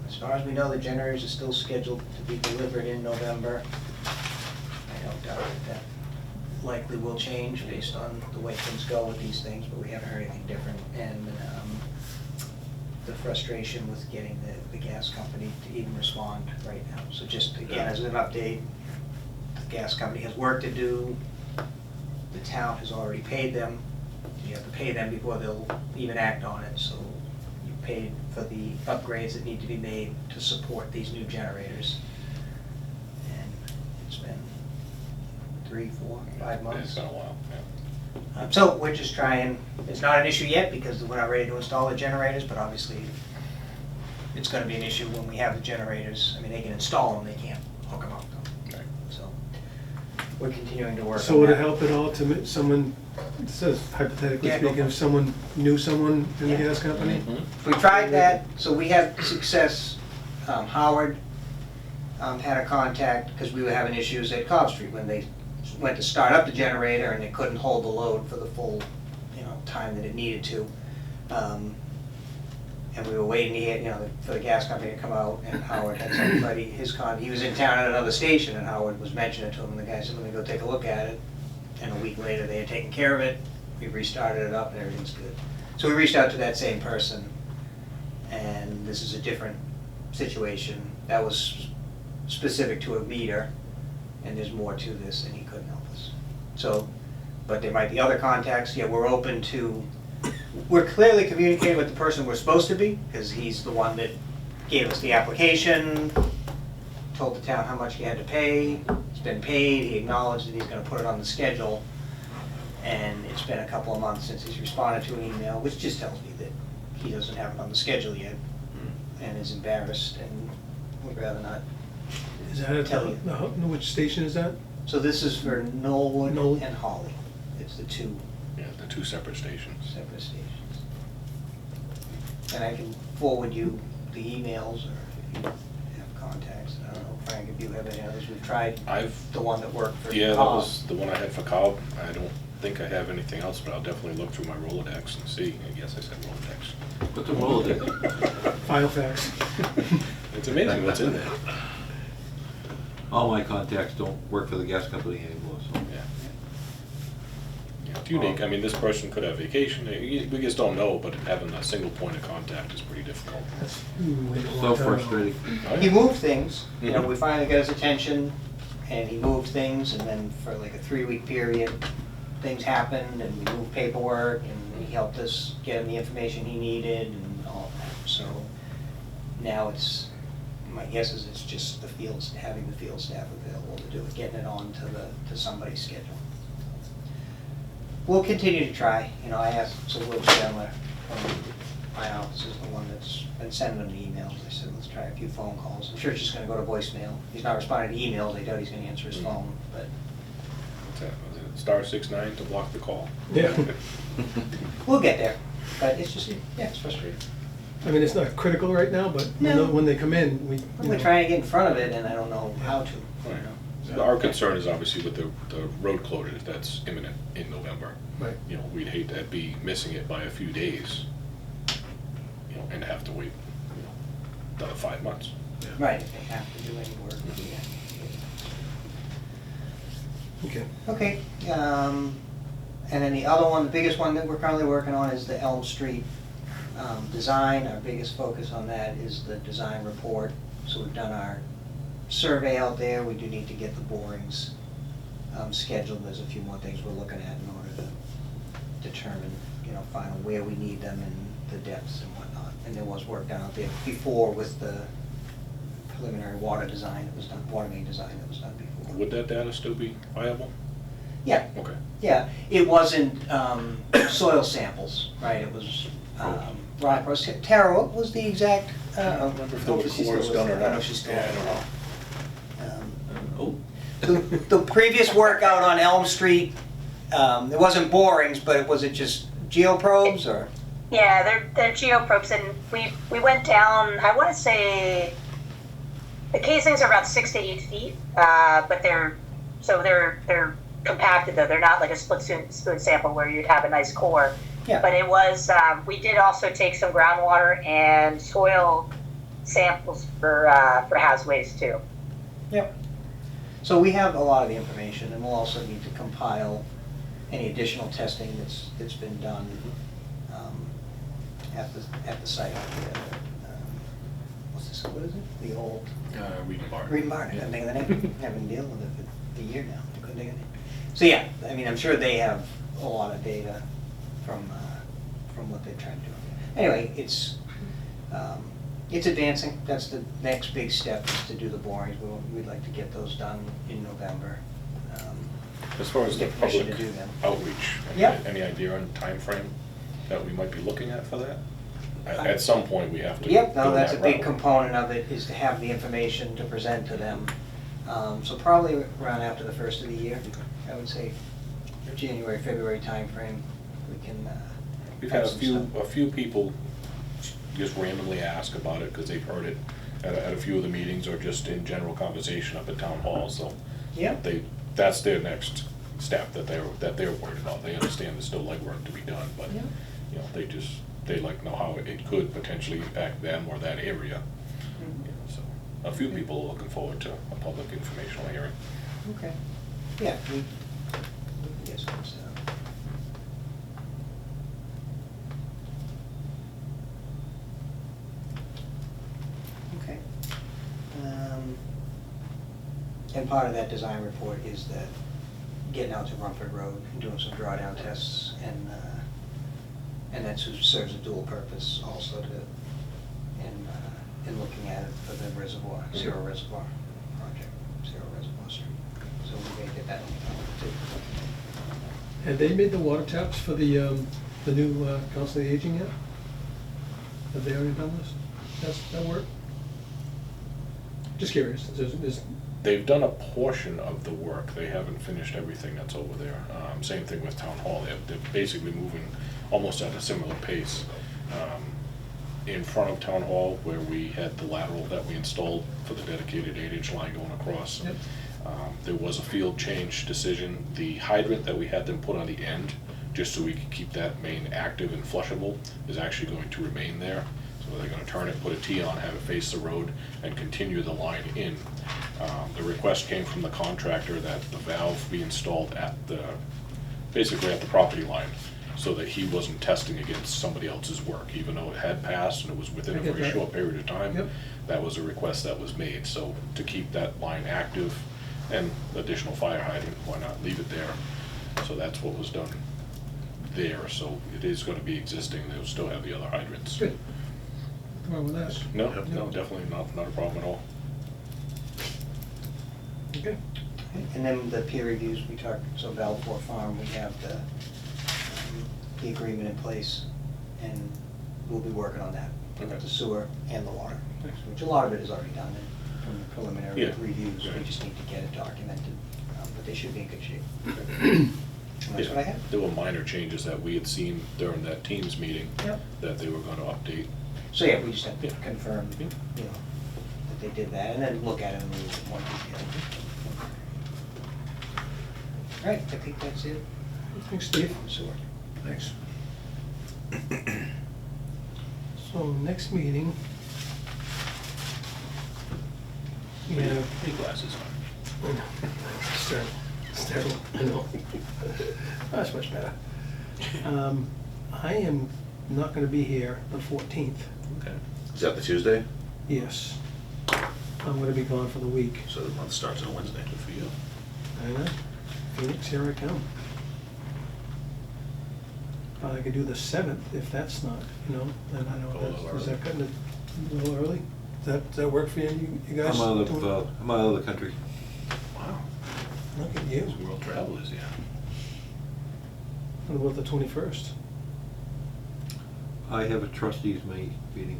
as far as we know, the generators are still scheduled to be delivered in November. I don't doubt that likely will change based on the way things go with these things, but we haven't heard anything different. And the frustration with getting the gas company to even respond right now. So just again, as an update, the gas company has work to do. The town has already paid them. You have to pay them before they'll even act on it. So you paid for the upgrades that need to be made to support these new generators. And it's been 3, 4, 5 months. It's been a while, yeah. So we're just trying, it's not an issue yet because we're not ready to install the generators, but obviously it's gonna be an issue when we have the generators. I mean, they can install them, they can't hook them up though. Right. So we're continuing to work on that. So would it help at all to someone, it says hypothetically Yeah, go speaking, for if it. someone knew someone in the Yeah. gas company? We tried that, so we had success. Howard had a contact, because we were having issues at Cobb Street when they went to start up the generator and they couldn't hold the load for the full, time that it needed to. And we were waiting to hear, for the gas company to come out, and Howard had somebody, he was in town at another station, and Howard was mentioning it to him, and the guy said, let me go take a look at it. And a week later, they had taken care of it, we restarted it up, and everything's good. So we reached out to that same person, and this is a different situation. That was specific to a meter, and there's more to this, and he couldn't help us. So, but there might be other contacts. Yeah, we're clearly communicating with the person we're supposed to be, because he's the one that gave us the application, told the town how much he had to pay. It's been paid, he acknowledged that he's gonna put it on the schedule, and it's been a couple of months since he's responded to an email, which just tells me that he doesn't have it on the schedule yet, and is embarrassed, and would rather not. Is that at Tell you. which station is that? So this is for Knollwood Knoll- and Holly. It's the 2 Yeah, the 2 separate stations. separate stations. And I can forward you the emails, or if you have contacts. I don't know, Frank, if you have any others. We've tried the one that worked for Yeah, that Cobb. was the one I had for Cobb. I don't think I have anything else, but I'll definitely look through my Rolodex and see. Yes, I said Rolodex. What's a Rolodex? File fax. It's amazing what's in there. All my contacts don't work for the gas company anymore, so. Yeah. Yeah, it's unique. I mean, this person could have vacation. We just don't know, but having a single point of contact is pretty difficult. That's waited a So long time. frustrating. He moved things, Mhm. we finally got his attention, and he moved things, and then for like a 3-week period, things happened, and we moved paperwork, and he helped us get him the information he needed, and all of that. So now it's my guess is it's just the fields, having the field staff available to do it, getting it on to somebody's schedule. We'll continue to try, you know, I asked, so Will Chandler from my office is the one that's been sending them the emails. I said, let's try a few phone calls. I'm sure it's just gonna go to voicemail. He's not responding to emails, I doubt he's gonna answer his phone, but What's that? Was it star 69 to block the call? Yeah. we'll get there. But it's just, yeah, it's frustrating. I mean, it's not critical right now, but No. when they come in, we, you We're know, trying to get in front of it, and I don't know how to, you know. So our concern is obviously with the road closure that's imminent in November. Right. You know, we'd hate to be missing it by a few days, you know, and have to wait, you know, another 5 months. Right, if they have to do any work, yeah. okay. Okay, and then the other one, the biggest one that we're currently working on is the Elm Street design. Our biggest focus on that is the design report. So we've done our survey out there. We do need to get the borings scheduled. There's a few more things we're looking at in order to determine, you know, final where we need them and the depths and whatnot. And there was work done out there before with the preliminary water design that was done, water main design that was done before. Would that data still be viable? Yeah, Okay. yeah. It wasn't soil samples, right? It was rock cross. Tara, what was the exact? I don't remember if there was hopefully she's cores still done or listening. I know not. she's still Yeah, I don't listening. know. The previous work out on Elm Street, it wasn't borings, but was it just geoprobes or? Yeah, they're geoprobes, and we went down, I want to say, the casings are about 6 to 8 feet, but they're compacted though. They're not like a split spoon sample where you'd have a nice core. Yeah. But it was, we did also take some groundwater and soil samples for Has Waste too. Yep. So we have a lot of the information, and we'll also need to compile any additional testing that's been done at the site out there. What's this? What is it? The old Reading bar. Green Barn. I couldn't think of the name. I've been dealing with it for a year now. I couldn't think of the name. So yeah, I mean, I'm sure they have a lot of data from what they're trying to do. Anyway, it's advancing. That's the next big step, is to do the borings. We'd like to get those done in November. As far as the Get permission public to do them. outreach, Yep. any idea on time frame that we might be looking at for that? At some point, we have to. Yep, no, go that's a that big route. component of it, is to have the information to present to them. So probably around after the first of the year, I would say January, February timeframe, we can. We've had have some a few people just randomly ask about it because they've heard it at a few of the meetings or just in general conversation up at town hall, so. Yep. That's their next step that they're worried about. They understand there's still legwork to be done, but, Yep. you know, they like to know how it could potentially impact them or that area. Mhm. You know, so, a few people are looking forward to a public informational hearing. Okay. Yeah, we can get some stuff. Okay. And part of that design report is that getting out to Rumford Road and doing some drawdown tests, and that serves a dual purpose also to, in looking at it for the reservoir, Zero Reservoir project, Zero Reservoir Street. So we may get that on too. Had they made the water taps for the new Council of Aging yet? Have they already done this? That work? Just curious. They've done a portion of the work. They haven't finished everything that's over there. Same thing with Town Hall. They're basically moving almost at a similar pace. In front of Town Hall, where we had the lateral that we installed for the dedicated 8-inch line going across, Yep. there was a field change decision. The hydrant that we had them put on the end, just so we could keep that main active and flushable, is actually going to remain there. So they're gonna turn it, put a T on, have it face the road, and continue the line in. The request came from the contractor that the valve be installed basically at the property line, so that he wasn't testing against somebody else's work, even though it had passed and it was within I a get very that. short period of time. Yep. That was a request that was made, so to keep that line active and additional fire hydrant, why not leave it there? So that's what was done there, so it is gonna be existing, they'll still have the other hydrants. Good. nothing wrong with that. No, no, definitely not a problem at all. Okay. And then the peer reviews, we talked, so Balfour Farm, we have the agreement in place, and we'll be working on that, Okay. the sewer and the water, which a lot of it is already done from the preliminary Yeah. reviews, we Right. just need to get it documented, but they should be in good shape. And that's what I have. There were minor changes that we had seen during that Teams meeting Yep. that they were gonna update. So yeah, we just have to Yeah. confirm, Yeah. you know, that they did that, and then look at it in a little bit more detail. All right, I think that's it. Thanks, Steve. Sewer. Thanks. So next meeting, we have, Big glasses on. sterile, I know. That's much better. I am not gonna be here the 14th, Okay. Is that the Tuesday? yes. I'm gonna be gone for the week. So the month starts on Wednesday. Good for you. I know, Phoenix, here I come. I could do the 7th if that's not, you know, then I know Go a little that's, is that early. cutting it a little early? Does that work for you guys? I'm out of the country. Wow. Look at you. Those world travelers, yeah. What about the 21st? I have a trustees meeting.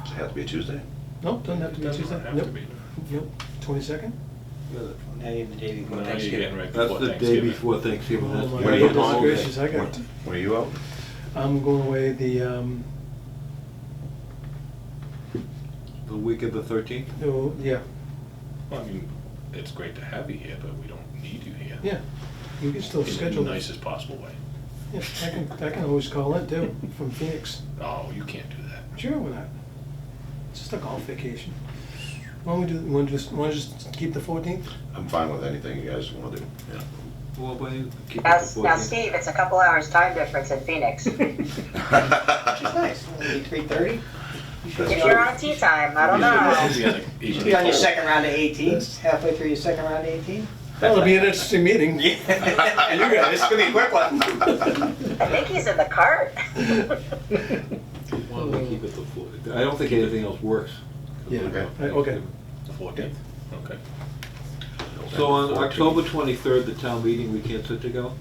Does it have to be a Tuesday? Nope, doesn't have to be Doesn't Tuesday. have Nope. to be. Nope, 22nd? Now you have the day before Now you're Thanksgiving. getting right That's before the day Thanksgiving. before Thanksgiving. Oh That's my the When are day you of the goodness holiday. gracious, I got, When are you out? I'm going away The week of the 13th? oh, yeah, Well, I mean, it's great to have you here, but we don't need you here. yeah. You can still In the schedule it. nicest possible way. Yeah, I can always call in too, from Phoenix. Oh, you can't do that. Sure, why not? It's just a golf vacation. Why don't we do, want to just keep the 14th? I'm fine with anything you guys want to do. Yeah. Well, but keep it Now, the now, 14th. Steve, it's a couple hours time difference in Phoenix. If Which is nice, only 3:30. you're on tea time, I don't know. You should be on your second round of 18, halfway through your second round of 18. Well, it'll be an interesting meeting. You guys, this is gonna be a quick one. I think he's in the cart. Why don't we keep it the 14th? I don't think anything else works. Yeah, Okay. okay. The 14th, okay. So on October 23rd, the town meeting, we can't sit to go?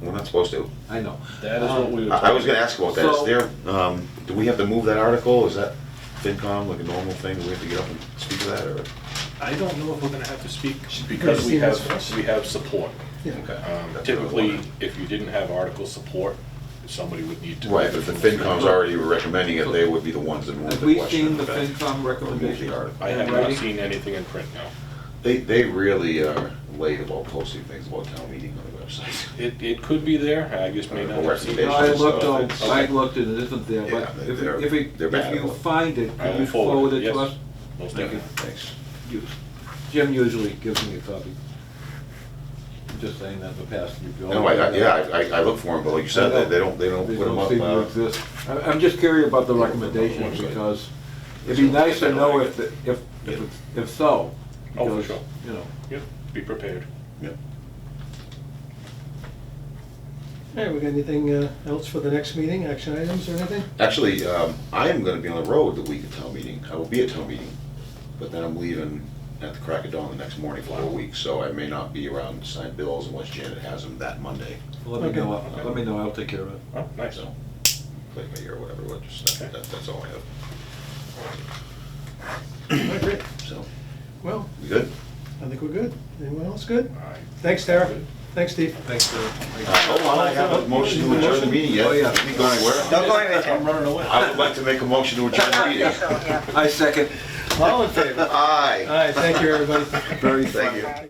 We're not supposed to. I know. That is what we were. I was gonna ask about that. Is So- there, do we have to move that article? Is that FinCom like a normal thing? Do we have to get up and speak to that, or? I don't know if we're gonna have to speak, Should because we we see this first? have support. Yeah. Okay. That's Typically, what I if you didn't have article support, somebody would need to. wanted. Right, but the FinCom's already recommending it, they would be the ones that move Have the we question. seen the Okay. FinCom recommendation? article. I have in not writing? seen anything in print now. They really are late about posting things about town meeting on the website. It could be there, I just may not have seen it. No, I looked, So on- if it's- I looked and it isn't there, Yeah, but they're- if they're bad you about it. find it, I can will you forward it to yes. us? Most Thank you. definitely. Thanks. Jim usually gives me a copy. I'm just saying that in the past. No, I look for them, but like you said, they don't They put them don't seem to up. exist. I'm just curious about the recommendations because it'd be nice to know if so. Oh, for because, sure. You know, Yep, be prepared. Yep. Hey, we got anything else for the next meeting, action items or anything? Actually, I am gonna be on the road the week of town meeting. I will be at town meeting, but then I'm leaving at the crack of dawn the next morning for a week, so I may not be around to sign bills unless Janet has them that Monday. let me Okay. know, I'll take care of it. Oh, nice. So, play by ear or whatever, but just, Okay. that's all I have. All right, great. So, Well, we good? Uh, I think we're good. Anyone else good? All right. Thanks, Tara. Thanks, Steve. Thanks, Hold on, I have a motion to adjourn the meeting yet. Oh, yeah. Are you going anywhere? Don't go anywhere, Tim. I'm running away. I would like to make a motion to adjourn the meeting. Official, yeah. I second. All in favor? Aye. All right, thank you, everybody. Very Thank you. All right.